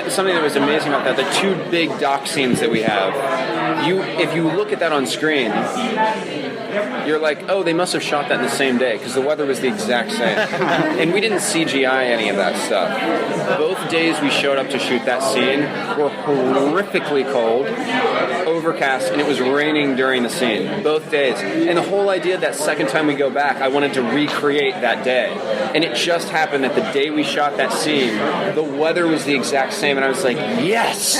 Something that was amazing about that, the two big dock scenes that we have, if you look at that on screen, you're like, oh, they must have shot that in the same day, because the weather was the exact same. And we didn't CGI any of that stuff. Both days we showed up to shoot that scene were horrifically cold, overcast, and it was raining during the scene. Both days. And the whole idea that second time we go back, I wanted to recreate that day. And it just happened that the day we shot that scene, the weather was the exact same, and I was like, yes!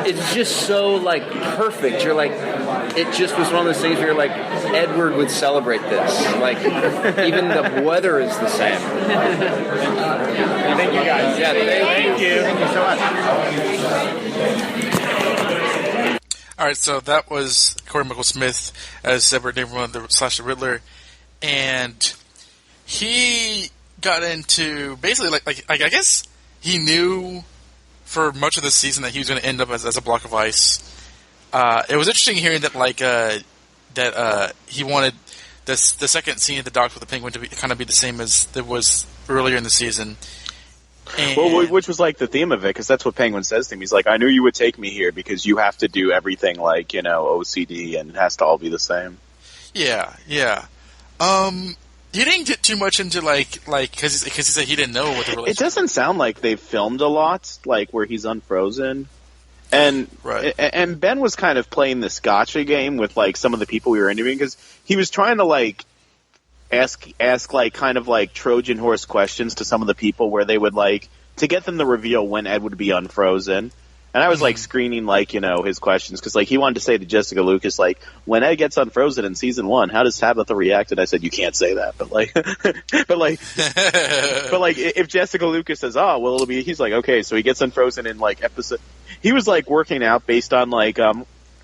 It's just so, like, perfect. You're like, it just was one of those things where you're like, Edward would celebrate this. Like, even the weather is the same. Thank you, guys. Yeah, thank you. Thank you so much. All right, so that was Corey Michael Smith as Edward Neighborhood / the Riddler, and he got into basically like I guess he knew for much of the season that he was going to end up as a block of ice. It was interesting hearing that he wanted the second scene of the dock with the Penguin to kind of be the same as it was earlier in the season. Well, which was like the theme of it, because that's what Penguin says to him. He's like, I knew you would take me here because you have to do everything like, OCD, and it has to all be the same. Yeah. He didn't get too much into because he said he didn't know what the relationship. It doesn't sound like they've filmed a lot, like where he's unfrozen. And right. And Ben was kind of playing this gotcha game with like some of the people we were interviewing, because he was trying to like ask like kind of like Trojan horse questions to some of the people where they would like to get them to reveal when Ed would be unfrozen. And I was like screening like his questions, because like he wanted to say to Jessica Lucas like, when Ed gets unfrozen in season 1, how does Tabitha react? And I said, you can't say that, but if Jessica Lucas says, oh well, he's like, okay, so he gets unfrozen in like episode. He was like working out based on like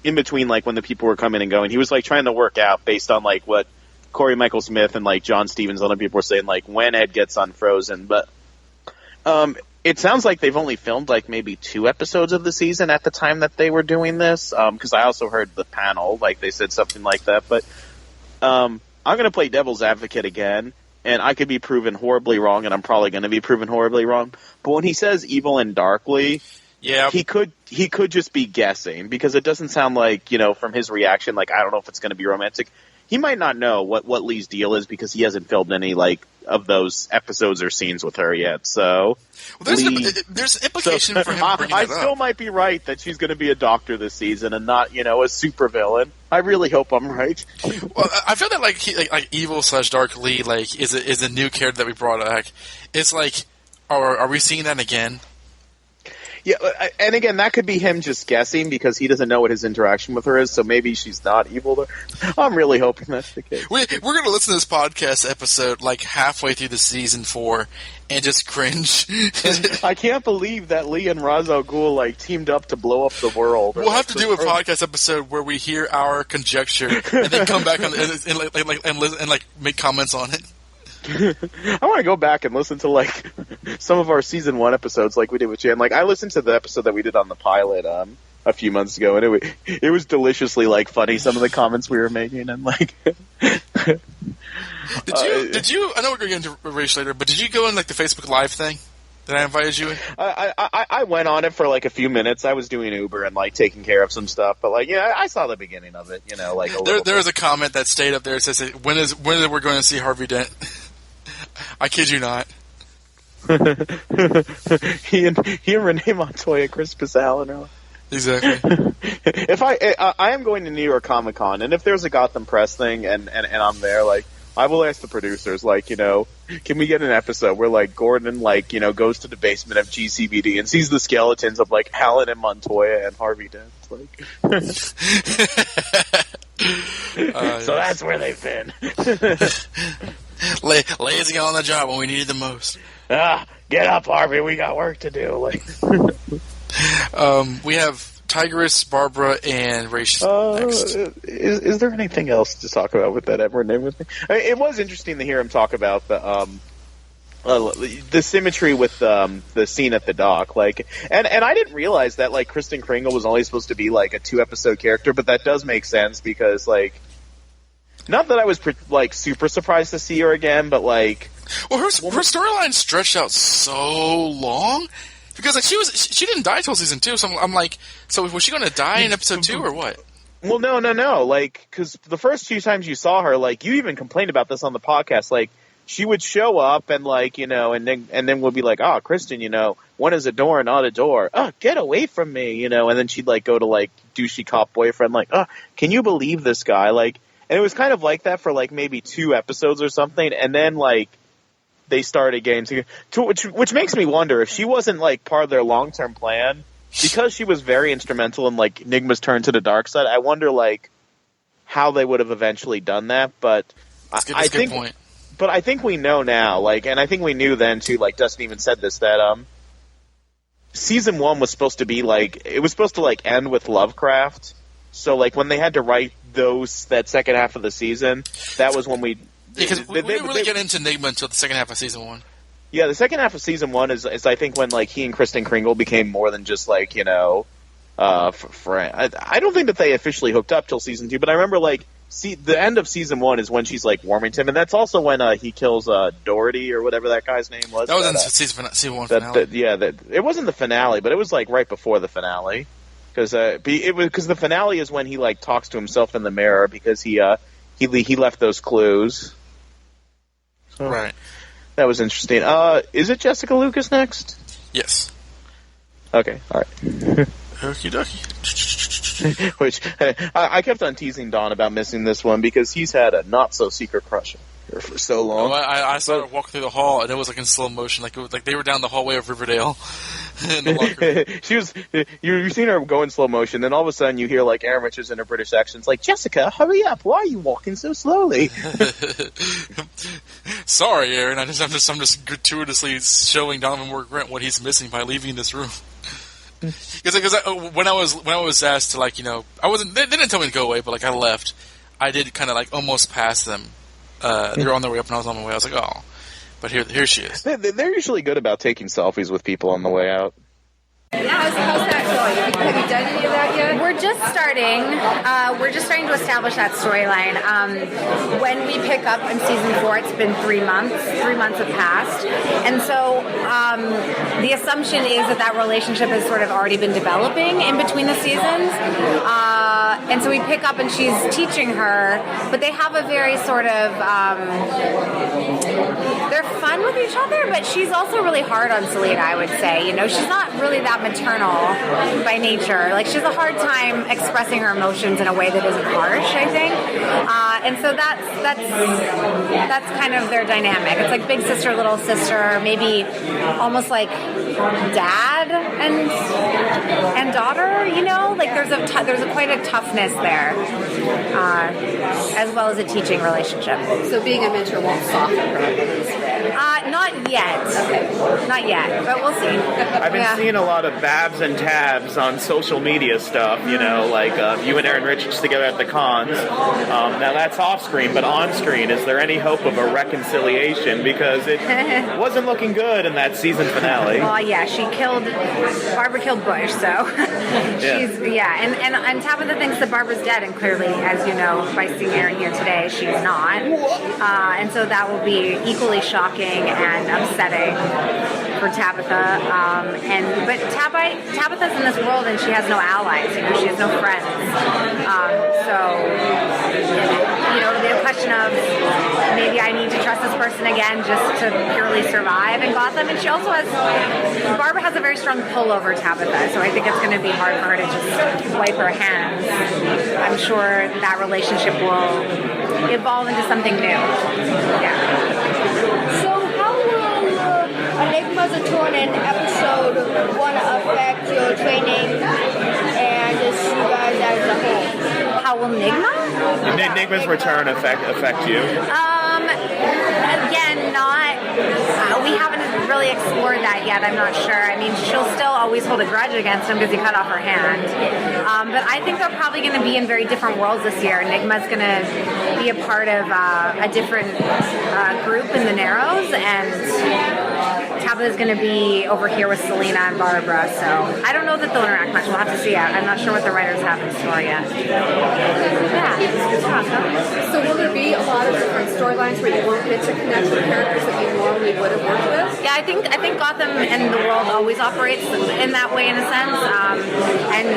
in between like when the people were coming and going, he was like trying to work out based on like what Corey Michael Smith and like John Stevens and other people were saying like when Ed gets unfrozen. But it sounds like they've only filmed like maybe 2 episodes of the season at the time that they were doing this, because I also heard the panel, like they said something like that. But I'm going to play devil's advocate again, and I could be proven horribly wrong, and I'm probably going to be proven horribly wrong. But when he says evil and darkly, yeah, he could just be guessing, because it doesn't sound like, from his reaction, like I don't know if it's going to be romantic. He might not know what Lee's deal is, because he hasn't filmed any like of those episodes or scenes with her yet. So there's implication for him bringing I it up. still might be right that she's going to be a doctor this season and not, a supervillain. I really hope I'm right. Well, I feel that like evil / Dark Lee like is a new character that we brought back. It's like, are we seeing that again? Yeah, and again, that could be him just guessing, because he doesn't know what his interaction with her is, so maybe she's not evil. I'm really hoping that's the case. We're going to listen to this podcast episode like halfway through the season 4 and just cringe. I can't believe that Lee and Ra's al Ghul like teamed up to blow up the world. We'll have to do a podcast episode where we hear our conjecture and then come back and make comments on it. I want to go back and listen to like some of our season 1 episodes, like we did with Jan. Like I listened to the episode that we did on the pilot a few months ago, and it was deliciously like funny. Some of the comments we were making, and like. Did you? I know we're going to get into race later, but did you go in like the Facebook Live thing that I invited you in? I went on it for like a few minutes. I was doing Uber and like taking care of some stuff, but like I saw the beginning of it. Like there was a comment that stayed up there. It says, when are we going to see Harvey Dent? I kid you not. he and Renee Montoya, Chris Allen. Exactly. If I am going to New York Comic Con, and if there's a Gotham Press thing and I'm there, like I will ask the producers, like, can we get an episode where like Gordon like goes to the basement of GCVD and sees the skeletons of like Allen and Montoya and Harvey Dent, like. So that's where they've been. Lazy on the job when we needed the most. Get up, Harvey. We got work to do. Like, we have Tigress, Barbara, and Raish next. Is there anything else to talk about with that Edward name with me? It was interesting to hear him talk about the symmetry with the scene at the dock. Like, and I didn't realize that like Kristen Kringle was only supposed to be like a 2-episode character, but that does make sense, because like. Not that I was like super surprised to see her again, but like Well, her storyline stretched out so long because like she didn't die till season 2. So I'm like, so was she going to die in episode 2 or what? Well, no. Like, because the first few times you saw her, like, you even complained about this on the podcast. Like, she would show up and like, and then we'll be like, oh, Kristen, one is a door, not a door. Oh, get away from me, and then she'd like go to like douchey cop boyfriend, like, oh, can you believe this guy? Like, and it was kind of like that for like maybe 2 episodes or something, and then like they started getting to which makes me wonder if she wasn't like part of their long-term plan, because she was very instrumental in like Nigma's turn to the dark side. I wonder like how they would have eventually done that, but that's a good point. But I think we know now, like, and I think we knew then too, like Dustin even said this, that season 1 was supposed to be like, it was supposed to like end with Lovecraft. So like when they had to write that second half of the season, that was when we because we didn't really get into Nigma until the second half of season 1. Yeah, the second half of season 1 is I think when like he and Kristen Kringle became more than just like friend. I don't think that they officially hooked up till season 2, but I remember like the end of season 1 is when she's like warming to him, and that's also when he kills Doherty or whatever that guy's name was. That was in season 1 finale. It wasn't the finale, but it was like right before the finale, because the finale is when he like talks to himself in the mirror because he left those clues. So, right. That was interesting. Is it Jessica Lucas next? Yes. Okay. All right. Okie dokie. Which I kept on teasing Don about missing this one because he's had a not so secret crush on her for so long. I saw her walk through the hall and it was like in slow motion, like it was like they were down the hallway of Riverdale. In the locker room. She was. You've seen her go in slow motion, then all of a sudden you hear like Aaron Richards in her British accent, like, Jessica, hurry up! Why are you walking so slowly? Sorry, Aaron. I'm just gratuitously showing Donovan Moore Grant what he's missing by leaving this room. Because when I was asked to like I wasn't, they didn't tell me to go away, but like I left, I did kind of like almost pass them. They were on their way up and I was on my way. I was like, oh, but here she is. They're usually good about taking selfies with people on the way out. How's that going? Have you done any of that yet? We're just starting. We're just starting to establish that storyline. When we pick up in season 4, it's been 3 months. 3 months have passed, and so the assumption is that relationship has sort of already been developing in between the seasons. And so we pick up and she's teaching her, but they have a very sort of they're fun with each other, but she's also really hard on Selena, I would say. She's not really that maternal by nature. Like, she has a hard time expressing her emotions in a way that isn't harsh, I think. And so that's kind of their dynamic. It's like big sister, little sister, maybe almost like dad and daughter, like there's quite a toughness there, as well as a teaching relationship. So being a mentor won't soften her. Not yet. Okay. Not yet, but we'll see. I've been seeing a lot of Babs and Tabs on social media stuff, like you and Aaron Richards together at the cons. Now that's off screen, but on screen, is there any hope of a reconciliation? Because it wasn't looking good in that season finale. Well, yeah, Barbara killed Bush, so she's, and Tabitha thinks that Barbara's dead, and clearly, as you know, by seeing Aaron here today, she's not. And so that will be equally shocking and upsetting for Tabitha. But Tabitha's in this world and she has no allies. She has no friends. It'll be a question of maybe I need to trust this person again just to purely survive in Gotham. And Barbara has a very strong pull over Tabitha, so I think it's going to be hard for her to just wipe her hands. I'm sure that relationship will evolve into something new. Yeah. So how will Enigma's Return in episode 1 affect your training and just you guys as a whole? How will Enigma's Return affect you? Again, we haven't really explored that yet. I'm not sure. I mean, she'll still always hold a grudge against him because he cut off her hand. But I think they're probably going to be in very different worlds this year. Enigma's going to be a part of a different group in the Narrows, and Tabitha's going to be over here with Selena and Barbara, so I don't know that they'll interact much. We'll have to see. I'm not sure what the writers have in store yet. Yeah, it's awesome. So will there be a lot of different storylines where you won't get to connect with characters that you normally would have worked with? Yeah, I think Gotham and the world always operates in that way in a sense. And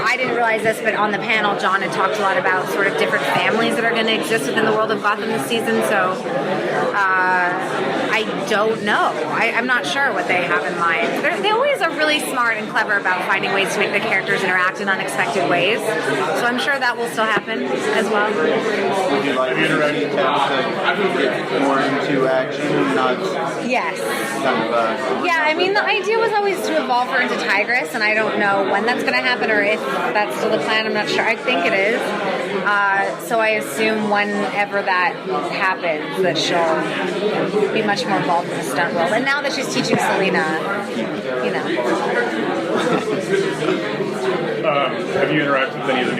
I didn't realize this, but on the panel, John had talked a lot about sort of different families that are going to exist within the world of Gotham this season. So I don't know. I'm not sure what they have in mind. They always are really smart and clever about finding ways to make the characters interact in unexpected ways. So I'm sure that will still happen as well. Would you like to get more into action, not Yes. kind of Yeah, I mean, the idea was always to evolve her into Tigress, and I don't know when that's going to happen or if that's still the plan. I'm not sure. I think it is. So I assume whenever that happens, that she'll be much more involved in the stunt world. And now that she's teaching Selena, you know. Have you interacted with any of the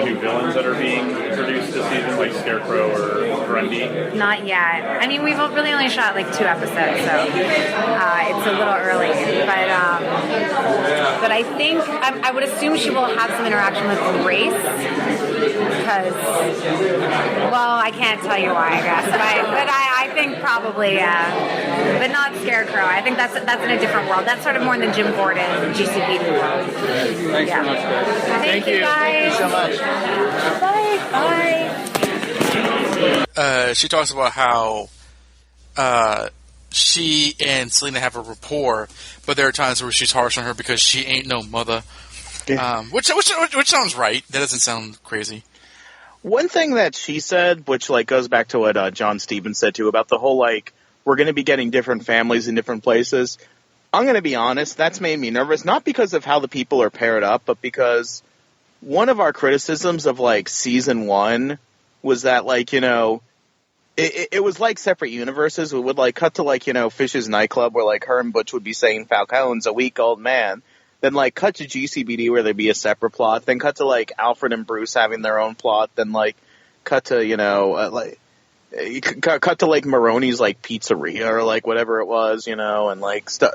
new villains that are being introduced this season, like Scarecrow or Grundy? Not yet. I mean, we've really only shot like 2 episodes, so it's a little early. But I think I would assume she will have some interaction with Grace because, well, I can't tell you why, I guess, but I think probably, but not Scarecrow. I think that's in a different world. That's sort of more in the Jim Gordon GCPD world. Thanks so much, guys. Thank you, guys. Thank you so much. Bye. She talks about how she and Selena have a rapport, but there are times where she's harsh on her because she ain't no mother. Which sounds right. That doesn't sound crazy. One thing that she said, which like goes back to what John Stevens said too about the whole like we're going to be getting different families in different places. I'm going to be honest, that's made me nervous, not because of how the people are paired up, but because one of our criticisms of like season 1 was that like, you know, it was like separate universes. We would like cut to like, you know, Fish's nightclub where like her and Butch would be saying Falcone's a weak old man. Then like cut to GCBD where there'd be a separate plot. Then cut to like Alfred and Bruce having their own plot. Then like cut to, you know, cut to like Maroney's like pizzeria or like whatever it was, you know, and like stuff.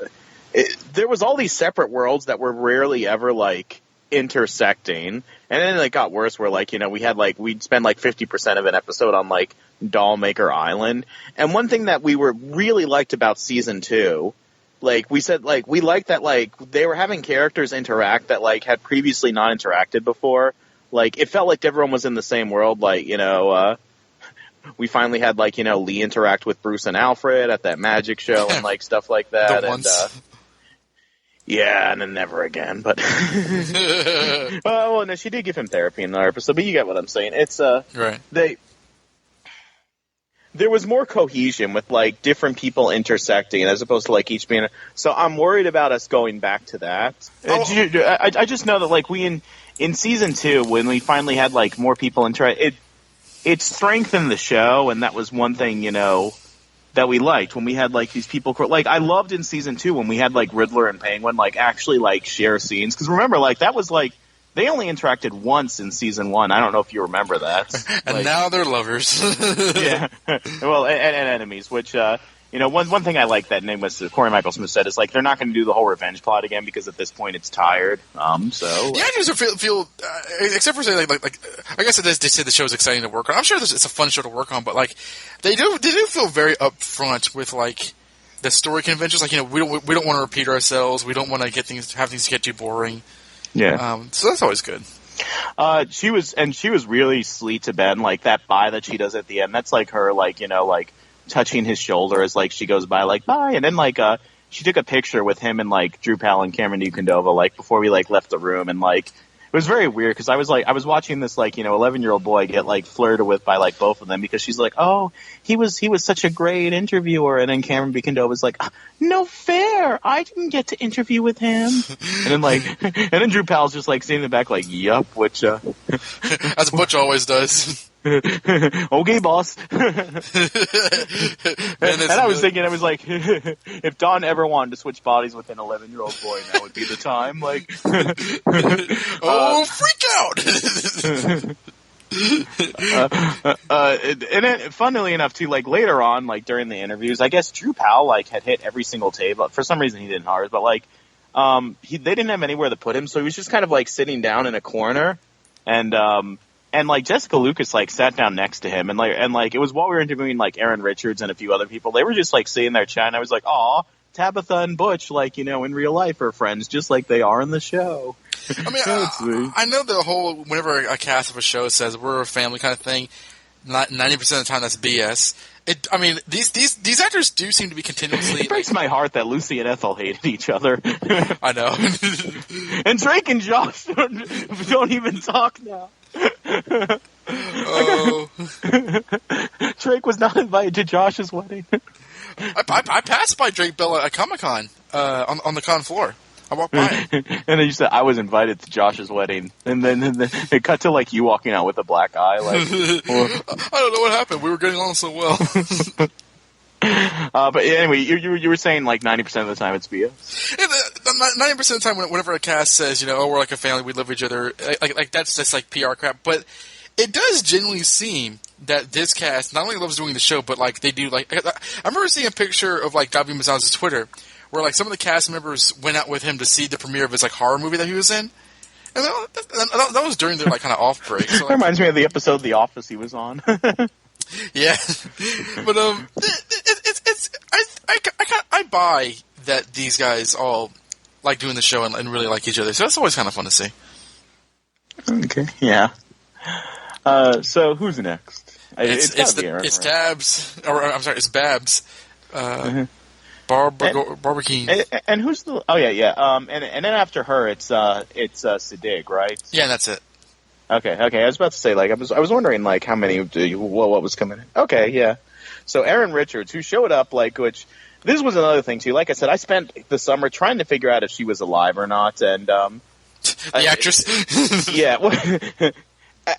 There was all these separate worlds that were rarely ever like intersecting, and then it got worse where like, you know, we'd spend like 50% of an episode on like Dollmaker Island. And one thing that we were really liked about season 2, like we said, like we liked that like they were having characters interact that like had previously not interacted before. Like it felt like everyone was in the same world. Like, you know, we finally had like, you know, Lee interact with Bruce and Alfred at that magic show and like stuff like that. Yeah, and then never again. But well, no, she did give him therapy in the episode. But you get what I'm saying. It's right. There was more cohesion with like different people intersecting as opposed to like each being. So I'm worried about us going back to that. I just know that like we in season 2 when we finally had like more people interact, it strengthened the show, and that was one thing, you know, that we liked when we had like these people. Like I loved in season 2 when we had like Riddler and Penguin like actually like share scenes, because remember like that was like they only interacted once in season 1. I don't know if you remember that. And like, now they're lovers. Yeah, well, and enemies. Which you know, one thing I like that name was Corey Michael Smith said is like they're not going to do the whole revenge plot again because at this point it's tired. So yeah, I just feel except for saying like I guess they say the show's exciting to work on. I'm sure it's a fun show to work on, but like they do feel very upfront with like the story conventions. Like, you know, we don't want to repeat ourselves. We don't want to have things get too boring. Yeah. So that's always good. She was really sweet to Ben. Like that bye that she does at the end. That's like her, like, you know, like touching his shoulder as like she goes by, like bye, and then like she took a picture with him and like Drew Powell and Cameron Newcondova like before we like left the room, and like it was very weird because I was watching this like, you know, 11-year-old boy get like flirted with by like both of them because she's like, oh, he was such a great interviewer, and then Cameron Newcondova was like, no fair, I didn't get to interview with him, and then like and then Drew Powell's just like sitting in the back like, yup, which as Butch always does. Okay, boss. And I was thinking, I was like, if Don ever wanted to switch bodies with an 11-year-old boy, now would be the time. Like, freak out! And then, funnily enough, too, like later on, like during the interviews, I guess Drew Powell like had hit every single tape. But for some reason, he didn't ours. But like, they didn't have anywhere to put him, so he was just kind of like sitting down in a corner, and like Jessica Lucas like sat down next to him, and like it was while we were interviewing like Aaron Richards and a few other people. They were just like sitting there chatting. I was like, "Aw, Tabitha and Butch, like in real life are friends, just like they are in the show." I mean, I know the whole whenever a cast of a show says we're a family kind of thing, 90% of the time that's BS. I mean, these actors do seem to be continuously. It breaks my heart that Lucy and Ethel hated each other. I know. And Drake and Josh don't even talk now. Oh. Drake was not invited to Josh's wedding. I passed by Drake Bell at Comic-Con on the con floor. I walked by him. And then you said, I was invited to Josh's wedding. And then it cut to like you walking out with a black eye. Like, I don't know what happened. We were getting along so well. But anyway, you were saying like 90% of the time it's BS. 90% of the time, whenever a cast says, oh, we're like a family, we love each other, like that's just like PR crap. But it does genuinely seem that this cast not only loves doing the show, but like they do. Like I remember seeing a picture of like Davi Mazoun's Twitter, where like some of the cast members went out with him to see the premiere of his like horror movie that he was in, and that was during their like kind of off break. So, like, that reminds me of the episode of The Office he was on. Yeah, but I buy that these guys all like doing the show and really like each other, so that's always kind of fun to see. Okay, yeah. So who's next? It's Tabs, or I'm sorry, it's Babs. Barbara Keene. And who's the? Oh yeah. And then after her, it's Siddig, right? Yeah, that's it. Okay. I was about to say, like, I was wondering, like, how many, what was coming in. Okay, yeah. So Aaron Richards, who showed up, like, which this was another thing too. Like I said, I spent the summer trying to figure out if she was alive or not, and the actress. Yeah.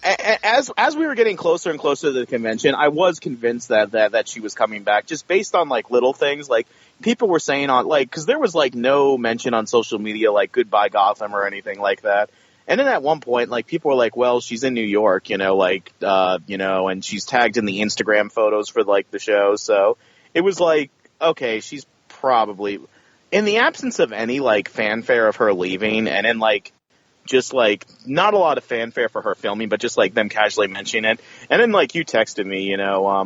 As we were getting closer and closer to the convention, I was convinced that she was coming back, just based on like little things, like people were saying on like, because there was like no mention on social media like "Goodbye Gotham" or anything like that. And then at one point, like people were like, "Well, she's in New York, and she's tagged in the Instagram photos for like the show." So it was like, okay, she's probably, in the absence of any like fanfare of her leaving, and in like just like not a lot of fanfare for her filming, but just like them casually mentioning it. And then like you texted me,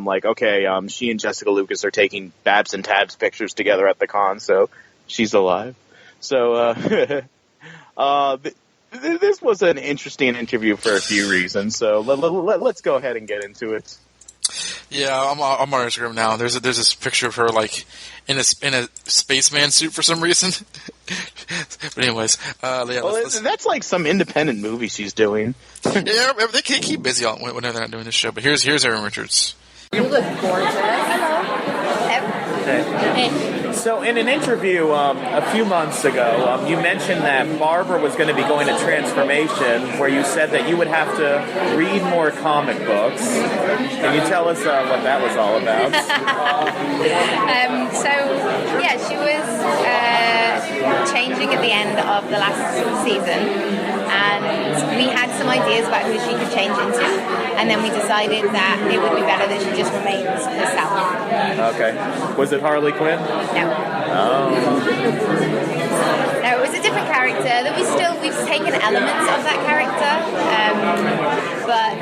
like, okay, she and Jessica Lucas are taking Babs and Tabs pictures together at the con, so she's alive. So this was an interesting interview for a few reasons. So let's go ahead and get into it. Yeah, I'm on Instagram now. There's this picture of her like in a spaceman suit for some reason. But anyways, let's... that's like some independent movie she's doing. Yeah, they keep busy whenever they're not doing this show. But here's Aaron Richards. You look gorgeous. Hey. So in an interview a few months ago, you mentioned that Barbara was going to be going to Transformation, where you said that you would have to read more comic books. Can you tell us what that was all about? She was changing at the end of the last season, and we had some ideas about who she could change into, and then we decided that it would be better that she just remains herself. Okay. Was it Harley Quinn? No. Oh. No, it was a different character that we've taken elements of that character, but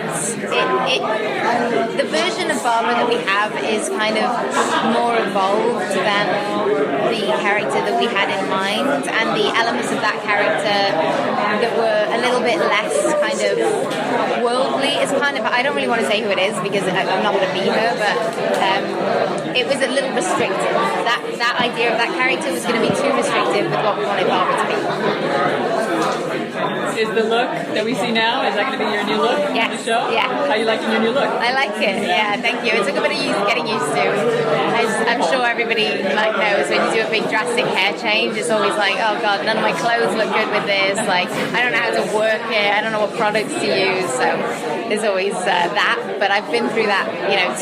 the version of Barbara that we have is kind of more evolved than the character that we had in mind, and the elements of that character that were a little bit less kind of worldly. It's kind of, I don't really want to say who it is because I'm not going to be her, but it was a little restrictive. That idea of that character was going to be too restrictive with what we wanted Barbara to be. Is the look that we see now, is that going to be your new look in the show? Yeah. How are you liking your new look? I like it, yeah, thank you. It took a bit of getting used to. I'm sure everybody knows when you do a big drastic hair change, it's always like, oh god, none of my clothes look good with this. Like, I don't know how to work it. I don't know what products to use. So there's always that. But I've been through that,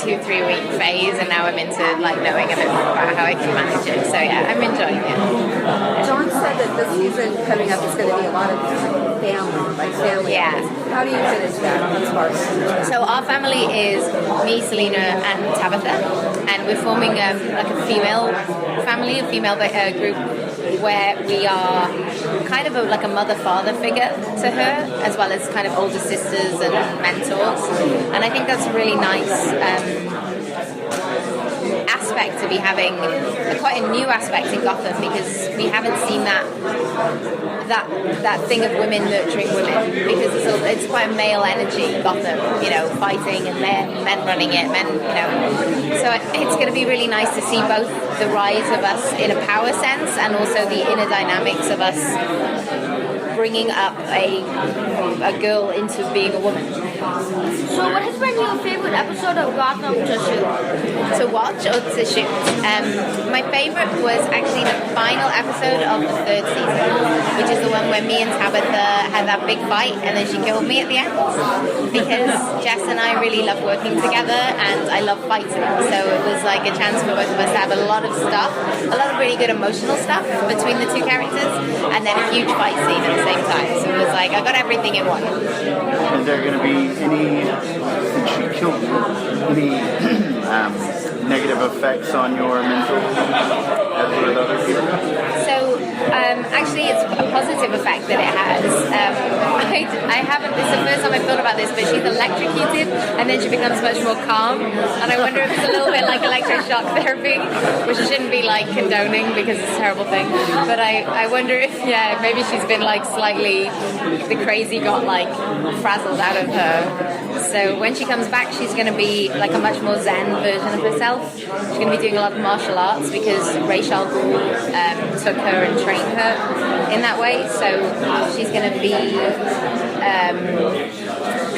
2-3 week phase, and now I'm into like knowing a bit more about how I can manage it. So yeah, I'm enjoying it. John said that this season coming up is going to be a lot of family. Yeah. How do you fit into that as far as? So our family is me, Selena, and Tabitha, and we're forming like a female family, a female group where we are kind of like a mother-father figure to her, as well as kind of older sisters and mentors. And I think that's a really nice aspect to be having, quite a new aspect in Gotham, because we haven't seen that thing of women nurturing women, because it's quite a male energy Gotham, fighting and men running it, so it's going to be really nice to see both the rise of us in a power sense and also the inner dynamics of us bringing up a girl into being a woman. So what has been your favorite episode of Gotham to shoot? To watch or to shoot? My favorite was actually the final episode of the 3rd season, which is the one where me and Tabitha had that big fight and then she killed me at the end, because Jess and I really love working together and I love fighting, so it was like a chance for both of us to have a lot of stuff, a lot of really good emotional stuff between the two characters, and then a huge fight scene at the same time. So it was like I got everything in one. Is there going to be any negative effects on your mental as with other people? So actually it's a positive effect that it has. I haven't, this is the first time I've thought about this, but she's electrocuted and then she becomes much more calm, and I wonder if it's a little bit like electroshock therapy, which I shouldn't be like condoning because it's a terrible thing, but I wonder if maybe she's been like slightly, the crazy got like frazzled out of her. So when she comes back, she's going to be like a much more zen version of herself. She's going to be doing a lot of martial arts because Ra's al Ghul took her and trained her in that way. So she's going to be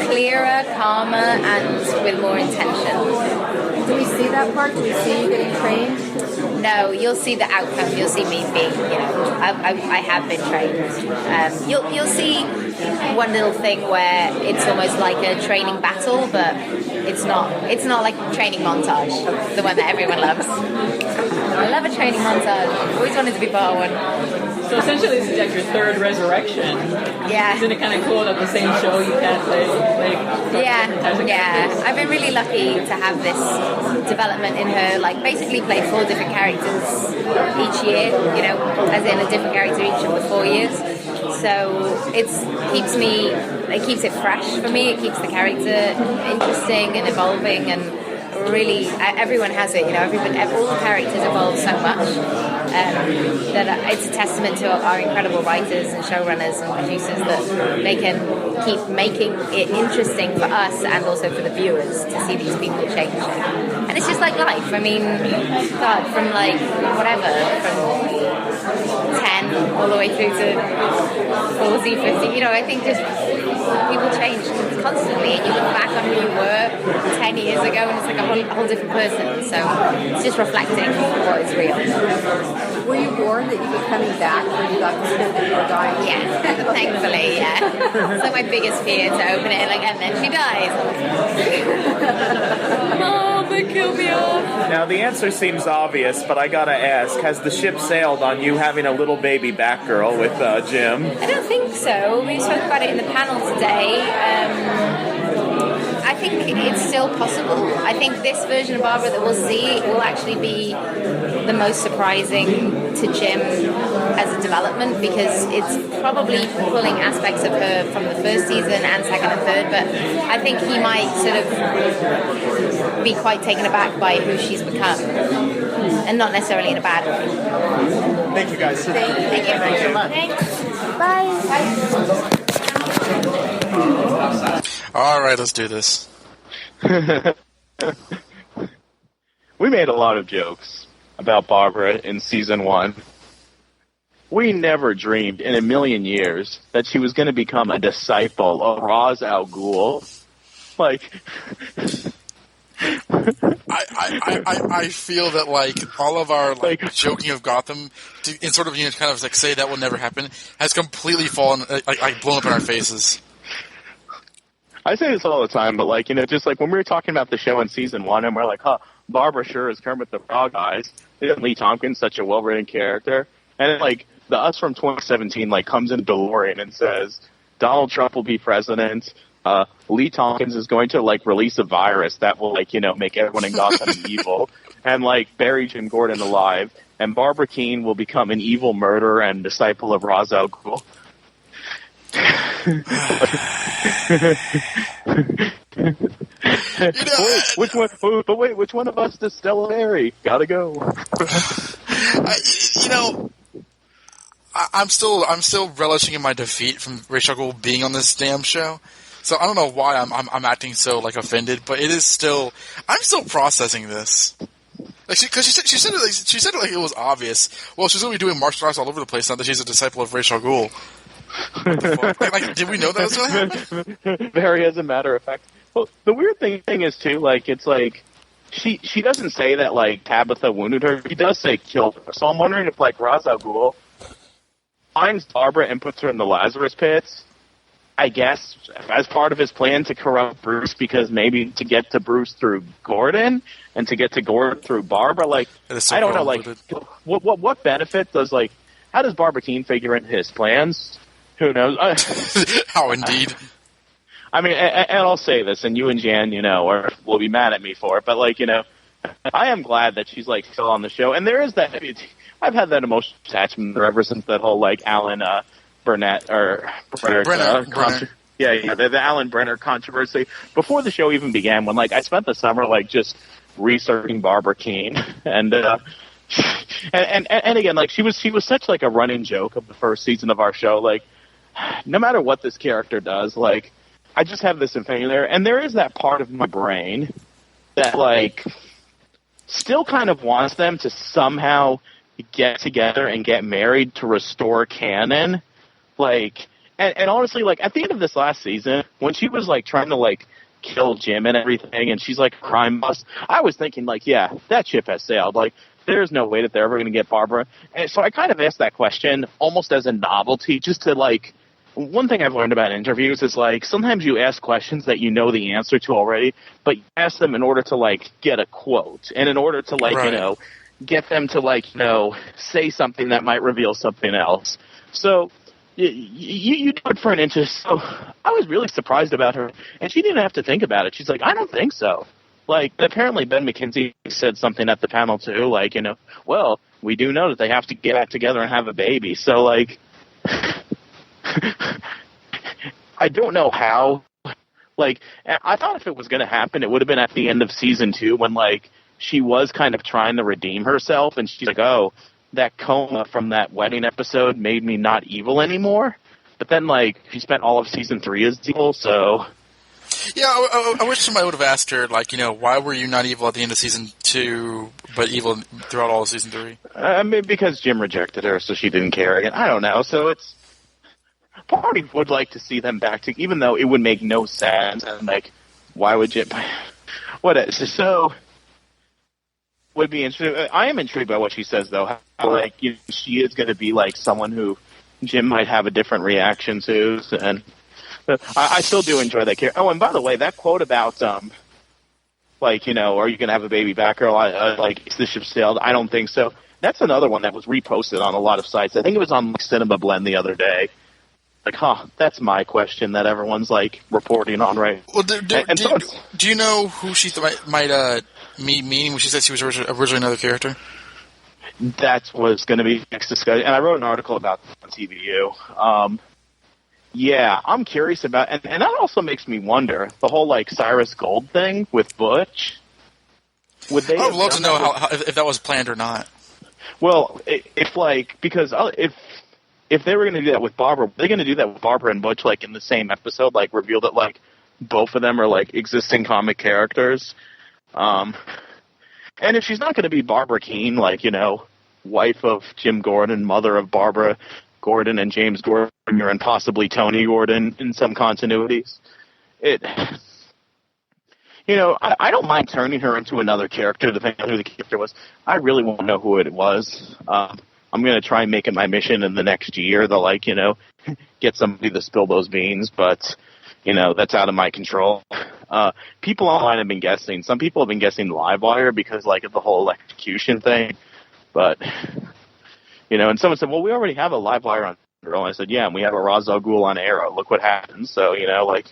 clearer, calmer, and with more intention. Do we see that part? Do we see you getting trained? No, you'll see the outcome. You'll see me being, I have been trained. You'll see one little thing where it's almost like a training battle, but it's not like a training montage, the one that everyone loves. I love a training montage. Always wanted to be part of one. So essentially, this is like your 3rd resurrection. Yeah. Isn't it kind of cool that the same show you can play? Yeah. I've been really lucky to have this development in her. Like, basically play 4 different characters each year. As in a different character each of the 4 years. So it keeps it fresh for me. It keeps the character interesting and evolving, and really everyone has it. All the characters evolve so much that it's a testament to our incredible writers and showrunners and producers that they can keep making it interesting for us and also for the viewers to see these people changing. And it's just like life. I mean, God, from like whatever, from 10 all the way through to 40, 50, I think just people change constantly, and you look back on who you were 10 years ago and it's like a whole different person, so it's just reflecting what is real. Were you warned that you'd be coming back when you got the script that you were dying? Yeah, thankfully, yeah. It's like my biggest fear, to open it and then she dies. Mom, they killed me off. Now, the answer seems obvious, but I gotta ask, has the ship sailed on you having a little baby Batgirl with Jim? I don't think so. We spoke about it in the panel today. I think it's still possible. I think this version of Barbara that we'll see will actually be the most surprising to Jim as a development, because it's probably pulling aspects of her from the 1st season and 2nd and 3rd, but I think he might sort of be quite taken aback by who she's become, and not necessarily in a bad way. Thank you, guys. Thank you. Thanks so much. Thanks. Bye. All right, let's do this. We made a lot of jokes about Barbara in season 1. We never dreamed in a million years that she was going to become a disciple of Ra's al Ghul. Like, I feel that like all of our joking of Gotham, and sort of kind of like say that will never happen, has completely fallen, like blown up in our faces. I say this all the time, but like, just like when we were talking about the show in season 1, and we're like, Barbara sure is Kermit the Frog Eyes. Isn't Lee Tompkins such a well-written character? And then, like, the Us from 2017, like, comes in DeLorean and says, Donald Trump will be president. Lee Tompkins is going to, like, release a virus that will, like, make everyone in Gotham evil. And, like, bury Jim Gordon alive. And Barbara Keene will become an evil murderer and disciple of Ra's al Ghul. Which one? But wait, which one of us does Stella marry? Gotta go. I'm still relishing in my defeat from Rachel Gould being on this damn show. So I don't know why I'm acting so like offended, but it is still I'm still processing this. Like she said it like it was obvious. Well, she's gonna be doing martial arts all over the place now that she's a disciple of Rachel Gould. What the fuck? Like, did we know that was gonna happen? Very as a matter of fact. Well, the weird thing is too, like it's like she doesn't say that like Tabitha wounded her. She does say killed her. So I'm wondering if like Ra's al Ghul finds Barbara and puts her in the Lazarus pits. I guess as part of his plan to corrupt Bruce, because maybe to get to Bruce through Gordon and to get to Gordon through Barbara. Like I don't know, like what benefit does like how does Barbara Keene figure in his plans? Who knows? How indeed. I mean, and I'll say this, and you and Jan, or will be mad at me for it, but like I am glad that she's like still on the show, and there is that. I've had that emotional attachment ever since that whole like Alan Burnett or Brenner. The Alan Brenner controversy before the show even began. When like I spent the summer like just researching Barbara Keene, and again like she was such like a running joke of the first season of our show. Like no matter what this character does, like I just have this opinion there, and there is that part of my brain that like still kind of wants them to somehow get together and get married to restore canon. Like, and honestly, like, at the end of this last season, when she was, like, trying to, like, kill Jim and everything, and she's, like, a crime boss, I was thinking, like, yeah, that ship has sailed. Like, there's no way that they're ever going to get Barbara. And so I kind of asked that question almost as a novelty, just to, like, one thing I've learned about interviews is, like, sometimes you ask questions that you know the answer to already, but you ask them in order to, like, get a quote, and in order to, like, right. Get them to, like, say something that might reveal something else. So you do it for an interest. So I was really surprised about her, and she didn't have to think about it. She's like, I don't think so. Like, apparently Ben McKenzie said something at the panel, too, like, well, we do know that they have to get back together and have a baby. So, like, I don't know how. Like, I thought if it was going to happen, it would have been at the end of season 2 when, like, she was kind of trying to redeem herself, and she's like, oh, that coma from that wedding episode made me not evil anymore. But then, like, she spent all of season 3 as evil, so... Yeah, I wish somebody would have asked her, like, why were you not evil at the end of season 2, but evil throughout all of season 3? I mean, because Jim rejected her, so she didn't care again. I don't know, so it's... Part of me would like to see them back together, even though it would make no sense, and, like, why would Jim... What is... So... Would be interesting. I am intrigued by what she says, though. How, like, she is going to be like someone who Jim might have a different reaction to, and I still do enjoy that character. Oh, and by the way, that quote about like, are you going to have a baby back girl? Like, is the ship sailed? I don't think so. That's another one that was reposted on a lot of sites. I think it was on Cinema Blend the other day. Like, that's my question that everyone's like reporting on, right? Well, do you know who she might meaning when she said she was originally another character? That was going to be next discussion, and I wrote an article about this on TVU. Yeah, I'm curious about, and that also makes me wonder the whole like Cyrus Gold thing with Butch. Would they? I would love to know how if that was planned or not. Well, if they were going to do that with Barbara, they're going to do that with Barbara and Butch like in the same episode, like reveal that like both of them are like existing comic characters. And if she's not going to be Barbara Keene, like, wife of Jim Gordon, mother of Barbara Gordon and James Gordon, and possibly Tony Gordon in some continuities, I don't mind turning her into another character, depending on who the character was. I really want to know who it was. I'm going to try and make it my mission in the next year to, like, get somebody to spill those beans, but... that's out of my control. People online have been guessing. Some people have been guessing Livewire because, like, of the whole electrocution thing. But, and someone said, well, we already have a Livewire on Girl. And I said, yeah, and we have a Ra's al Ghul on Arrow. Look what happens. So, like...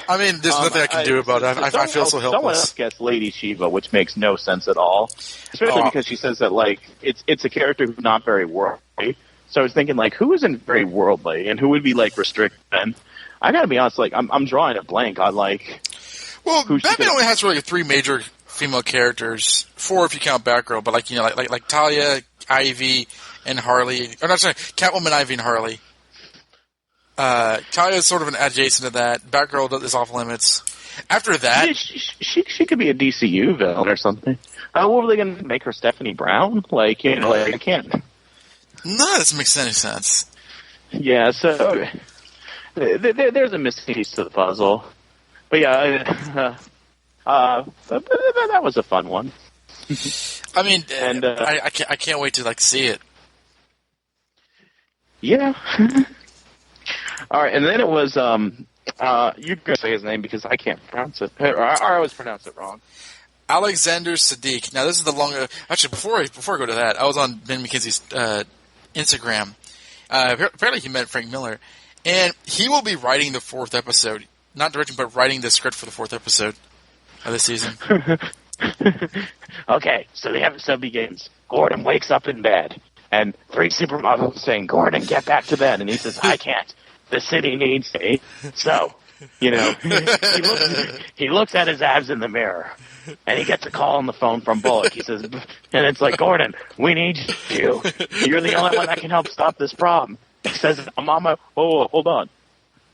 I mean, there's nothing I can do about it. I feel so helpless. Someone else guessed Lady Shiva, which makes no sense at all. Especially because she says that, like, it's a character who's not very worldly. So I was thinking, like, who isn't very worldly and who would be, like, restricted? And I gotta be honest, like, I'm drawing a blank on, like... Well, Batman only has really 3 major female characters. 4 if you count Batgirl, but, like Talia, Ivy, and Harley. Or not, sorry, Catwoman, Ivy, and Harley. Talia is sort of an adjacent to that. Batgirl is off limits. After that... Yeah, she could be a DCU villain or something. What were they going to make her, Stephanie Brown? Like, I can't... No, that doesn't make any sense. Yeah, so... There's a missing piece to the puzzle. But yeah, that was a fun one. I mean, and I can't wait to, like, see it. Yeah. All right, and then it was you can say his name because I can't pronounce it. Or I always pronounce it wrong. Alexander Siddiq. Now this is the long. Actually, before I go to that, I was on Ben McKenzie's Instagram. Apparently, he met Frank Miller, and he will be writing the 4th episode, not directing, but writing the script for the 4th episode of this season. Okay, so the episode begins. Gordon wakes up in bed, and 3 supermodels saying, "Gordon, get back to bed," and he says, "I can't. The city needs me." So, he looks at his abs in the mirror, and he gets a call on the phone from Bullock. He says, and it's like, "Gordon, we need you. You're the only one that can help stop this problem." He says, "I'm on my..." Oh, hold on.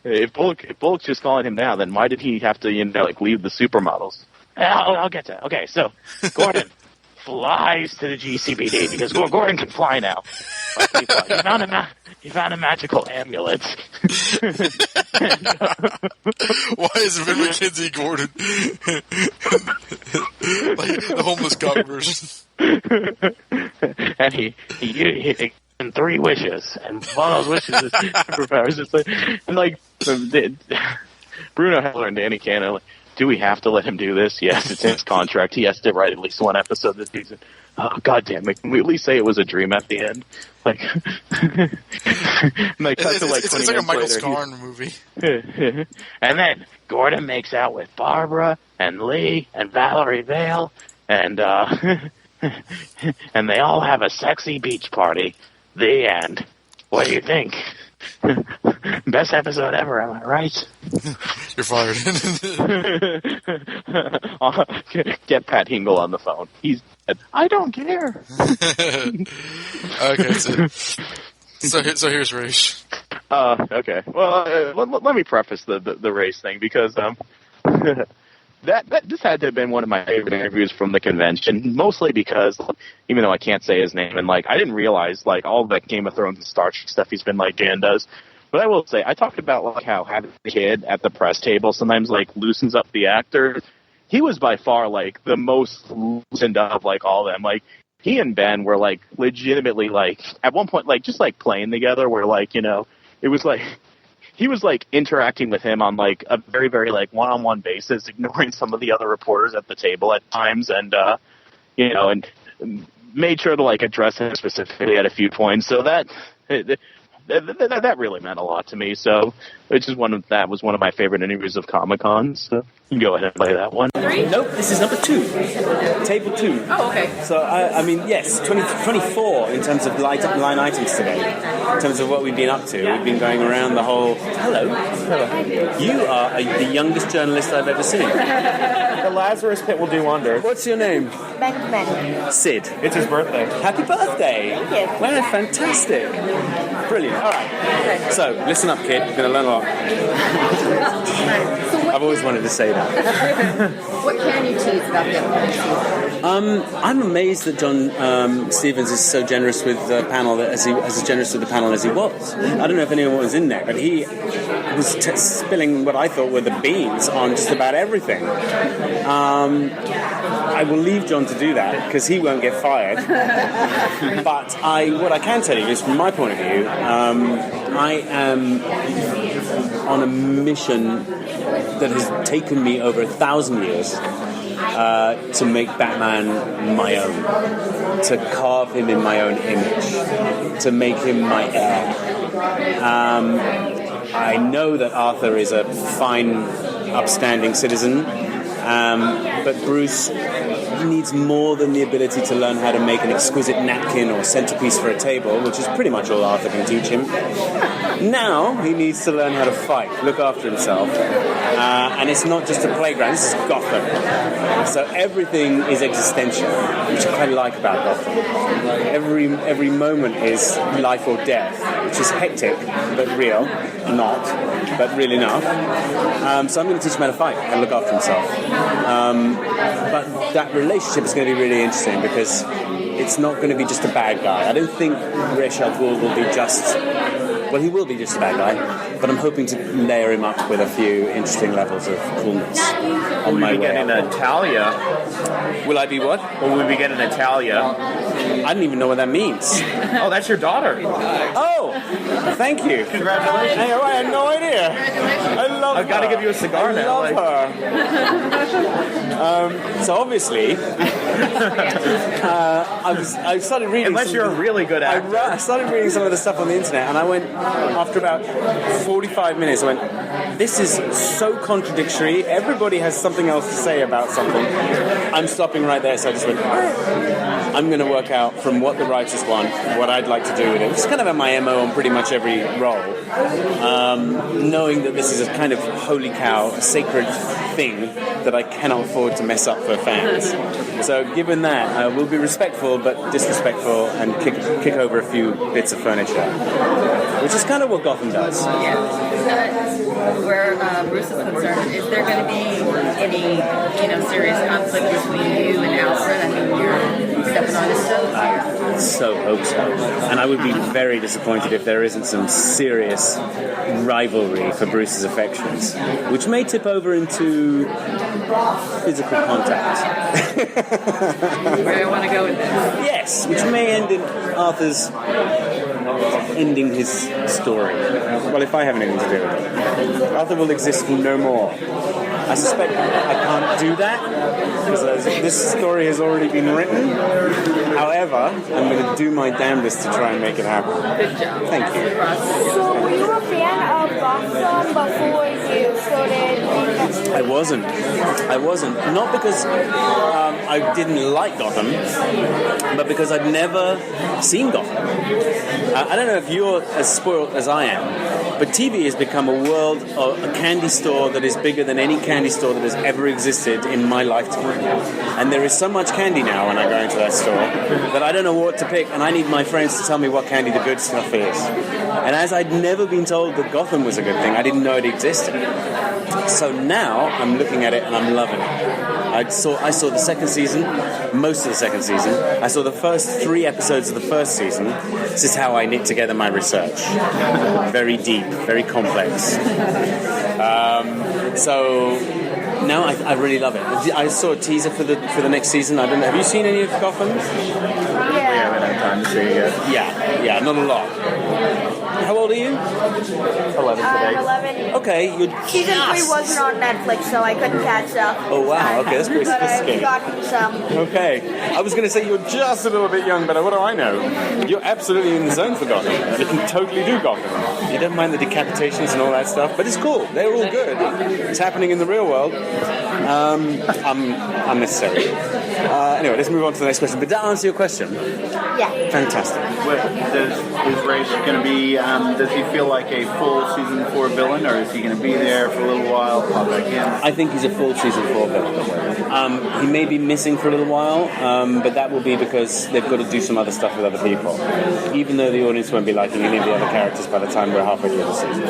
If Bullock's just calling him now, then why did he have to, leave the supermodels? I'll get to it. Okay, so Gordon flies to the GCPD because Gordon can fly now. He found a magical amulet. Why is Ben McKenzie Gordon? Like the homeless cop version. And he and 3 wishes, and one of those wishes is superpowers. Just Bruno Heller and Danny Cannon, like, do we have to let him do this? Yes, it's in his contract. He has to write at least 1 episode this season. Oh, God damn it. Can we at least say it was a dream at the end? Like, it's like a Michael Scarn movie. And then Gordon makes out with Barbara and Lee and Valerie Vale, and and they all have a sexy beach party. The end. What do you think? Best episode ever, am I right? You're fired. Get Pat Hingle on the phone. He's dead. I don't care. Okay, so here's Raish. Okay. Well, let me preface the race thing because that this had to have been one of my favorite interviews from the convention, mostly because even though I can't say his name, and I didn't realize all the Game of Thrones and Star Trek stuff he's been Dan does. But I will say, I talked about how having a kid at the press table sometimes loosens up the actor. He was by far the most loosened up all of them. He and Ben were legitimately at one point just playing together where it was he was interacting with him on a very, very one-on-one basis, ignoring some of the other reporters at the table at times, and and made sure to address him specifically at a few points. So that really meant a lot to me. So that was one of my favorite interviews of Comic-Con. So you can go ahead and play that one. 3? Nope, this is number 2. Table 2. Oh, okay. So, I mean, yes, 24 in terms of line items today. In terms of what we've been up to. We've been going around the whole... Hello. You are the youngest journalist I've ever seen. The Lazarus Pit will do wonders. What's your name? Benjamin. Sid. It's his birthday. Happy birthday. Thank you. Wow, fantastic. Brilliant. All right. So, listen up, kid. You're going to learn a lot. I've always wanted to say that. What can you tease about the upcoming season? I'm amazed that John Stevens is so generous with the panel as generous with the panel as he was. I don't know if anyone was in there, but he was spilling what I thought were the beans on just about everything. I will leave John to do that because he won't get fired. But what I can tell you is, from my point of view, I am on a mission that has taken me over 1,000 years to make Batman my own, to carve him in my own image, to make him my heir. I know that Arthur is a fine, upstanding citizen, but Bruce needs more than the ability to learn how to make an exquisite napkin or centerpiece for a table, which is pretty much all Arthur can teach him. Now he needs to learn how to fight, look after himself, and it's not just a playground, this is Gotham. So everything is existential, which I quite like about Gotham. Every moment is life or death, which is hectic, but real, not, but real enough. So I'm going to teach him how to fight and look after himself. But that relationship is going to be really interesting because it's not going to be just a bad guy. I don't think Ra's al Ghul will be just... Well, he will be just a bad guy, but I'm hoping to layer him up with a few interesting levels of coolness on my way. Will we be getting Natalia? Will I be what? Will we be getting Natalia? I don't even know what that means. Oh, that's your daughter. Oh, thank you. Congratulations. Hey, I had no idea. I love her. I've got to give you a cigar now. I love her. So obviously, I started reading... Unless you're a really good actor. I started reading some of the stuff on the internet, and I went, after about 45 minutes, I went, this is so contradictory. Everybody has something else to say about something. I'm stopping right there, so I just went, I'm going to work out from what the writers want, what I'd like to do with it. It's kind of my MO on pretty much every role. Knowing that this is a kind of holy cow, a sacred thing that I cannot afford to mess up for fans. So given that, we'll be respectful but disrespectful and kick over a few bits of furniture, which is kind of what Gotham does. Yeah. Where Bruce is concerned, is there going to be any, serious conflict between you and Alfred? I mean, you're stepping on his toes. I so hope so. And I would be very disappointed if there isn't some serious rivalry for Bruce's affections, which may tip over into physical contact. Where do I want to go with this? Yes, which may end in Arthur's ending his story. Well, if I have anything to do with it. Arthur will exist no more. I suspect I can't do that because this story has already been written. However, I'm going to do my damnedest to try and make it happen. Good job. Thank you. So, were you a fan of Gotham before you started? I wasn't. Not because I didn't like Gotham, but because I'd never seen Gotham. I don't know if you're as spoiled as I am, but TV has become a world, a candy store that is bigger than any candy store that has ever existed in my lifetime. And there is so much candy now when I go into that store that I don't know what to pick, and I need my friends to tell me what candy the good stuff is. And as I'd never been told that Gotham was a good thing, I didn't know it existed. So now I'm looking at it and I'm loving it. I saw the second season, most of the second season. I saw the first 3 episodes of the first season. This is how I knit together my research. Very deep, very complex. So now I really love it. I saw a teaser for the next season. I don't know. Have you seen any of Gotham? We haven't had time to see it yet. Yeah, not a lot. How old are you? 11 today. 11. Okay, you're Season 3 wasn't on Netflix, so I couldn't catch up. Oh wow, okay, that's pretty But I've sophisticated. gotten some. Okay, I was going to say you're just a little bit young, but what do I know? You're absolutely in the zone for Gotham. You can totally do Gotham. You don't mind the decapitations and all that stuff, but it's cool. They're all good. It's happening in the real world. Unnecessary. Anyway, let's move on to the next question. Did that answer your question? Yeah. Fantastic. Is Ra's going to be? Does he feel like a full season 4 villain, or is he going to be there for a little while, pop back in? I think he's a full season 4 villain. He may be missing for a little while, but that will be because they've got to do some other stuff with other people. Even though the audience won't be liking any of the other characters by the time we're halfway through the season.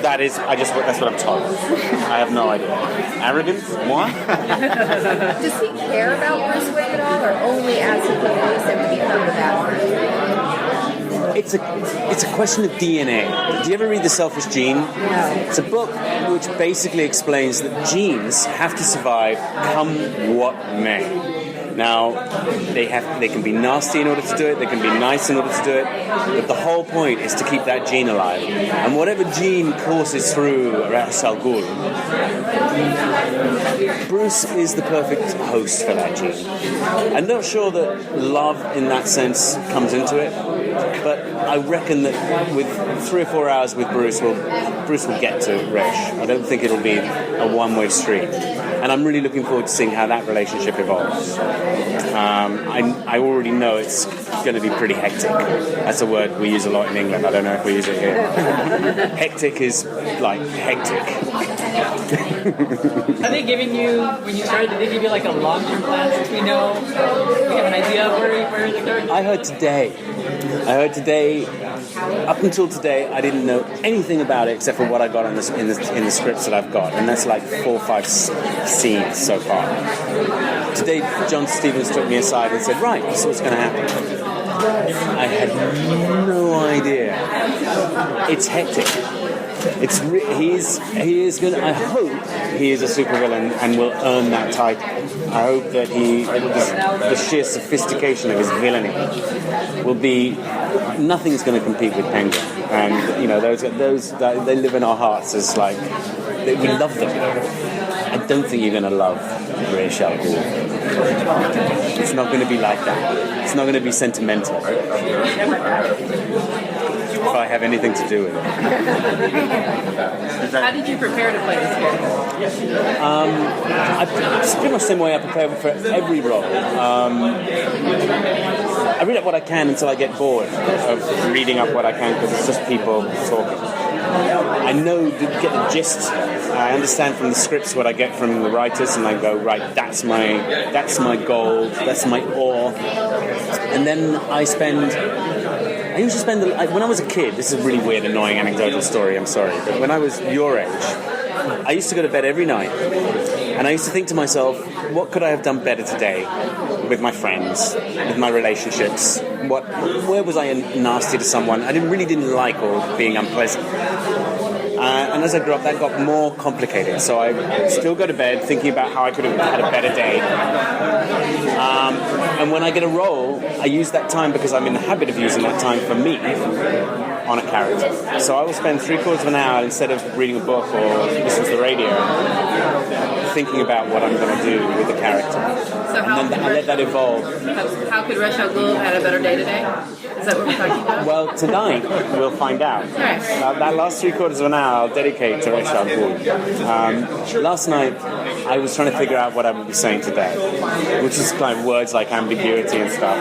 That's what I'm told. I have no idea. Arrogance? What? Does he care about Bruce Wayne at all, or only as he grows and become the Batman? it's a question of DNA. Do you ever read The Selfish Gene? No. It's a book which basically explains that genes have to survive come what may. Now, they can be nasty in order to do it, they can be nice in order to do it, but the whole point is to keep that gene alive. And whatever gene courses through Ra's al Ghul, Bruce is the perfect host for that gene. I'm not sure that love in that sense comes into it, but I reckon that with 3 or 4 hours with Bruce will get to Resh. I don't think it'll be a one-way street. And I'm really looking forward to seeing how that relationship evolves. I already know it's going to be pretty hectic. That's a word we use a lot in England. I don't know if we use it here. Hectic is like hectic. Are they giving you, when you started, did they give you like a long-term plan since we know, we have an idea of where they're going? I heard today, up until today, I didn't know anything about it except for what I got in the scripts that I've got, and that's like 4 or 5 scenes so far. Today, John Stevens took me aside and said, right, this is what's going to happen. I had no idea. It's hectic. He is going. I hope he is a supervillain and will earn that title. I hope that the sheer sophistication of his villainy will be. Nothing's going to compete with Penguin, and you know those they live in our hearts as like we love them. I don't think you're going to love Ra's al Ghul. It's not going to be like that. It's not going to be sentimental. If I have anything to do with it. How did you prepare to play this character? It's pretty much the same way I prepare for every role. I read up what I can until I get bored of reading up what I can because it's just people talking. I know to get the gist. I understand from the scripts what I get from the writers, and I go, right, that's my goal, that's my ore. And then I usually spend, when I was a kid, this is a really weird, annoying anecdotal story, I'm sorry, but when I was your age, I used to go to bed every night, and I used to think to myself, what could I have done better today with my friends, with my relationships? Where was I nasty to someone I really didn't like or being unpleasant? And as I grew up, that got more complicated. So I still go to bed thinking about how I could have had a better day. And when I get a role, I use that time because I'm in the habit of using that time for me on a character. So I will spend 3/4 of an hour instead of reading a book or listening to the radio, thinking about what I'm going to do with the character. So and then I let that evolve. How could Ra's al Ghul have had a better day today? Is that what we're talking about? Well, tonight we'll find out. That last 3/4 of an hour I'll dedicate to Ra's al Ghul. Last night I was trying to figure out what I would be saying today, which is kind of words like ambiguity and stuff,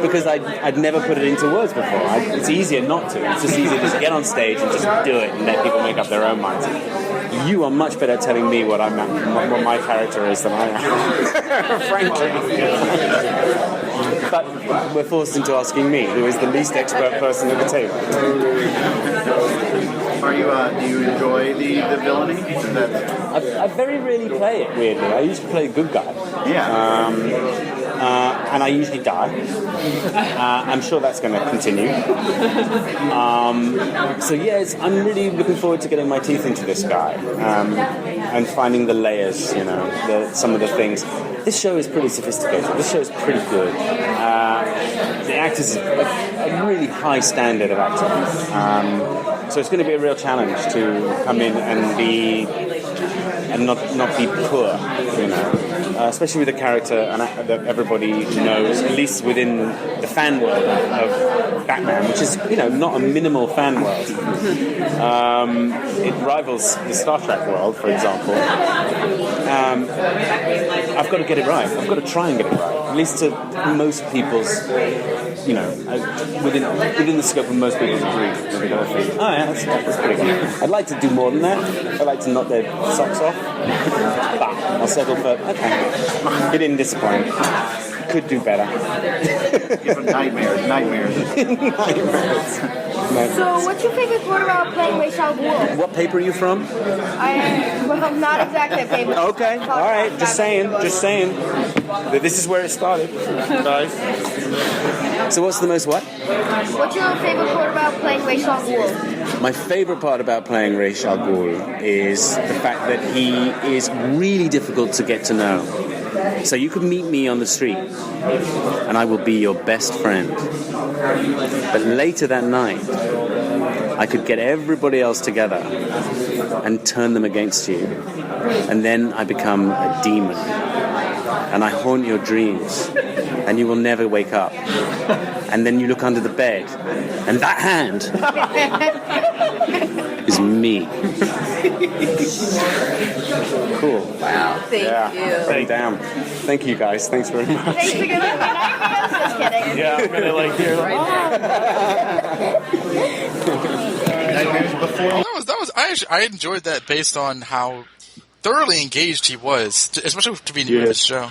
because I'd never put it into words before. It's easier not to. It's just easier to just get on stage and just do it and let people make up their own minds. You are much better at telling me what my character is than I am, frankly. But we're forced into asking me, who is the least expert person at the table. Do you enjoy the villainy? I very rarely play it, weirdly. I usually play a good guy. Yeah. And I usually die. I'm sure that's going to continue. So yes, I'm really looking forward to getting my teeth into this guy and finding the layers, some of the things. This show is pretty sophisticated. This show is pretty good. The actors have a really high standard of acting. So it's going to be a real challenge to come in and not be poor, especially with a character that everybody knows, at least within the fan world of Batman, which is not a minimal fan world. It rivals the Star Trek world, for example. I've got to get it right. I've got to try and get it right, at least to most people's, within the scope of most people's dreams. Oh yeah, that's pretty good. I'd like to do more than that. I'd like to knock their socks off, but I'll settle for okay. It didn't disappoint. Could do better. Nightmares. Nightmares. So, what's your favorite part about playing Ra's al Ghul? What paper are you from? Well, not exactly a favorite. Okay, all right. Just saying. This is where it started. Guys. So what's the most what? What's your favorite part about playing Ra's al Ghul? My favorite part about playing Ra's al Ghul is the fact that he is really difficult to get to know. So you could meet me on the street, and I will be your best friend. But later that night, I could get everybody else together and turn them against you. And then I become a demon. And I haunt your dreams. And you will never wake up. And then you look under the bed. And that hand is me. Cool. Wow. Thank you. Damn. Thank you, guys. Thanks very much. Thanks for giving me that. Just kidding. Yeah, I'm gonna like hear I enjoyed that based on how thoroughly engaged he was, especially to be new to this show.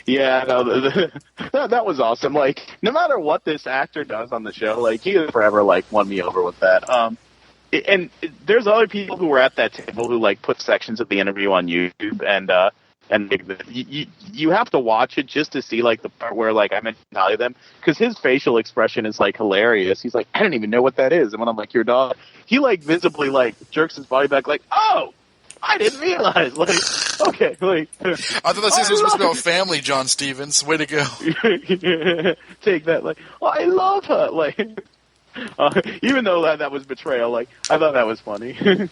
Yeah, no, that was awesome. Like, no matter what this actor does on the show, like, he has forever, like, won me over with that. And there's other people who were at that table who, like, put sections of the interview on YouTube, and you have to watch it just to see, like, the part where, like, I mentioned Talia them, because his facial expression is, like, hilarious. He's like, I didn't even know what that is. And when I'm like, your dog, he, like, visibly, like, jerks his body back, like, oh! I didn't realize. Like, okay, like. I thought that season was supposed to be about family, John Stevens. Way to go. Take that. Like, oh, I love her. Like, even though that was betrayal, like, I thought that was funny. I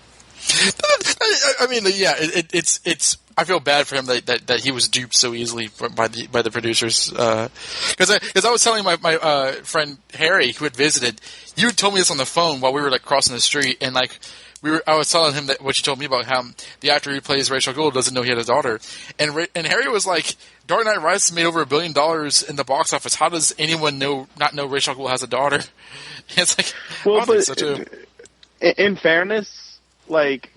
mean, yeah, it's. I feel bad for him that he was duped so easily by the producers. Because I was telling my friend Harry, who had visited, you told me this on the phone while we were like crossing the street, and like. I was telling him that what you told me about how the actor who plays Ra's al Ghul doesn't know he had a daughter, and Harry was like, "Dark Knight Rises made over $1 billion in the box office. How does anyone not know Ra's al Ghul has a daughter?" And it's like, well, I think so too. In fairness, like,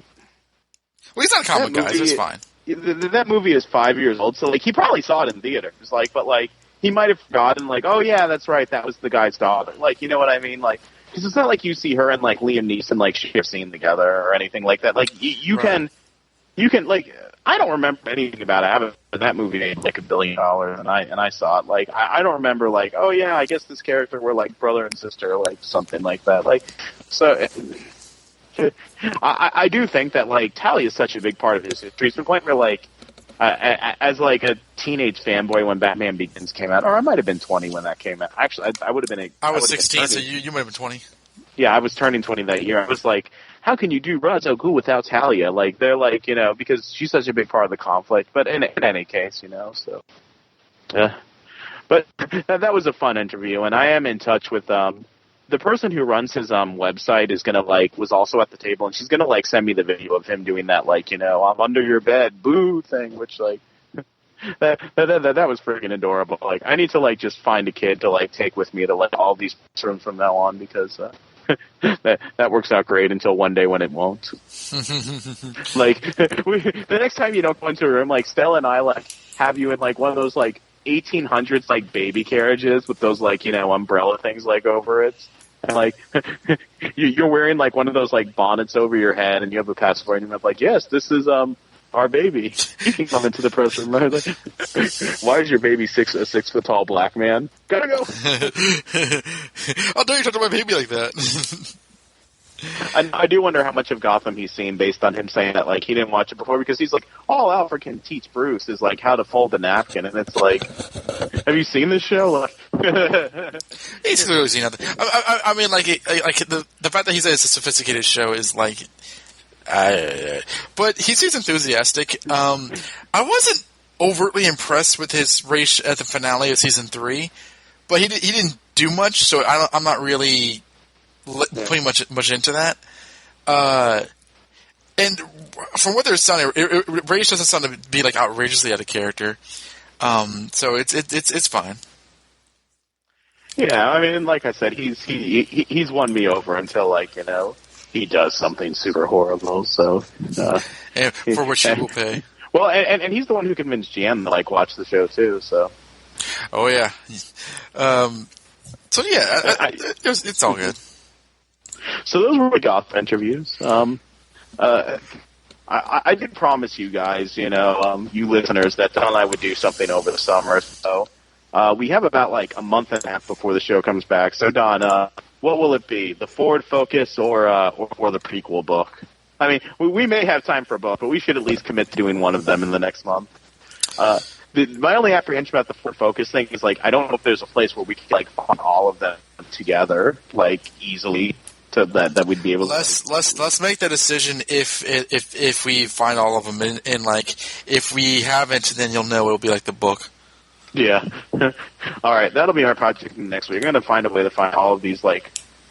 well, he's not a comic guy, so it's fine. That movie is 5 years old, so like he probably saw it in theaters, like, but like he might have forgotten, like, oh yeah, that's right, that was the guy's daughter. Like, you know what I mean, like. Because it's not like you see her and, like, Liam Neeson, like, share a scene together or anything like that. Like, you can, like, I don't remember anything about it. That movie made, like, $1 billion, and I saw it. Like, I don't remember, like, oh, yeah, I guess this character were, like, brother and sister, or, like, something like that. Like, so, I do think that, like, Talia is such a big part of his history. To the point where, like, as like a teenage fanboy when Batman Begins came out, or I might have been 20 when that came out. Actually, I would have been. I was 16, so you might have been 20. Yeah, I was turning 20 that year. I was like, how can you do Ra's al Ghul without Talia? Like, they're like, you know, because she's such a big part of the conflict. But in any case, you know, so yeah. But that was a fun interview, and I am in touch with the person who runs his website is gonna was also at the table, and she's gonna send me the video of him doing that I'm under your bed boo thing, which that was freaking adorable. Like, I need to just find a kid to take with me to all these rooms from now on, because that works out great until one day when it won't. The next time you don't go into a room, Stella and I have you in one of those 1800s baby carriages with those umbrella things over it. And you're wearing one of those bonnets over your head, and you have a passport, and you're yes, this is our baby. You can come into the press room. Why is your baby a 6 foot tall black man? Gotta go. Oh, don't you talk to my baby like that. I do wonder how much of Gotham he's seen based on him saying that he didn't watch it before, because he's all Alfred can teach Bruce is how to fold a napkin, and it's have you seen this show? He's clearly seen nothing. I mean, the fact that he says it's a sophisticated show is but he seems enthusiastic. I wasn't overtly impressed with his race at the finale of season 3, but he didn't do much, so I'm not really putting much into that. And from what they're sounding, Raish doesn't sound to be outrageously out of character. So it's fine. Yeah, I mean, like I said, he's won me over until he does something super horrible. So for which he will pay. Well, and he's the one who convinced Jan to watch the show too. So. Oh yeah. So yeah, it's all good. So those were the Gotham interviews. I did promise you guys, you listeners, that Don and I would do something over the summer. So we have about like a month and a half before the show comes back. So Don, what will it be? The forward focus or the prequel book? I mean, we may have time for both, but we should at least commit to doing one of them in the next month. My only apprehension about the forward focus thing is like I don't know if there's a place where we can like find all of them together like easily. So that we'd be able to. Let's make the decision if we find all of them and like if we haven't, then you'll know it'll be like the book. Yeah. All right, that'll be our project next week. We're gonna find a way to find all of these like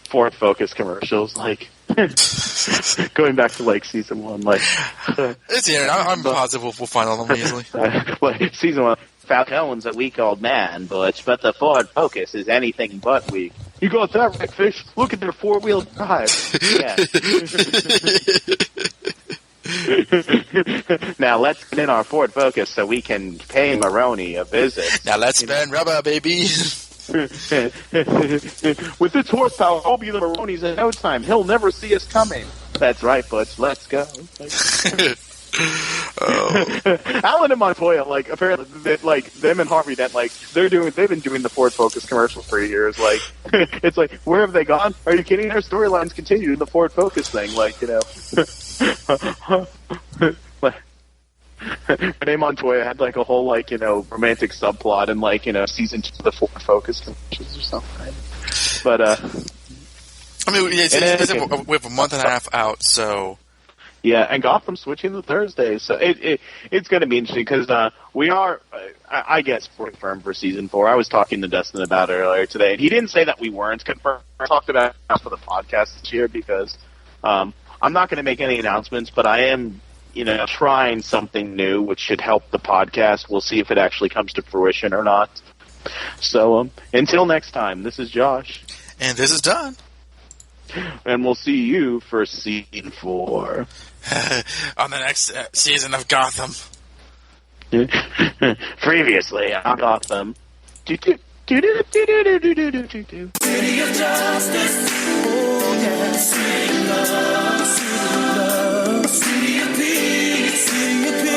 forward focus commercials, like going back to like season 1. Like it's here. I'm positive we'll find all of them easily. Like season 1. Falcon's a weak old man, but the forward focus is anything but weak. You got that right, Fish? Look at their 4-wheel drive. Yeah. Now let's get in our forward focus so we can pay Maroney a visit. Now let's spin rubber, baby. With this horsepower, I'll be the Maroney's in no time. He'll never see us coming. That's right, Butch. Let's go. Alan and Montoya, like apparently, like them and Harvey Dent, like they've been doing the Ford Focus commercials for years. Like it's like, where have they gone? Are you kidding? Their storylines continue in the Ford Focus thing. Like Renee Montoya had like a whole like romantic subplot in like season 2 of the Ford Focus commercials or something. But I mean, we have a month and a half out, so. Yeah, and Gotham switching to Thursdays, so it's going to be interesting because we are, I guess, confirmed for season 4. I was talking to Dustin about it earlier today, and he didn't say that we weren't confirmed. I talked about it for the podcast this year because I'm not going to make any announcements, but I am, trying something new which should help the podcast. We'll see if it actually comes to fruition or not. So until next time, this is Josh. And this is Don. And we'll see you for season 4. On the next season of Gotham. Previously on Gotham. City of justice. Oh yeah, city of love, city of love, city of peace, city of peace.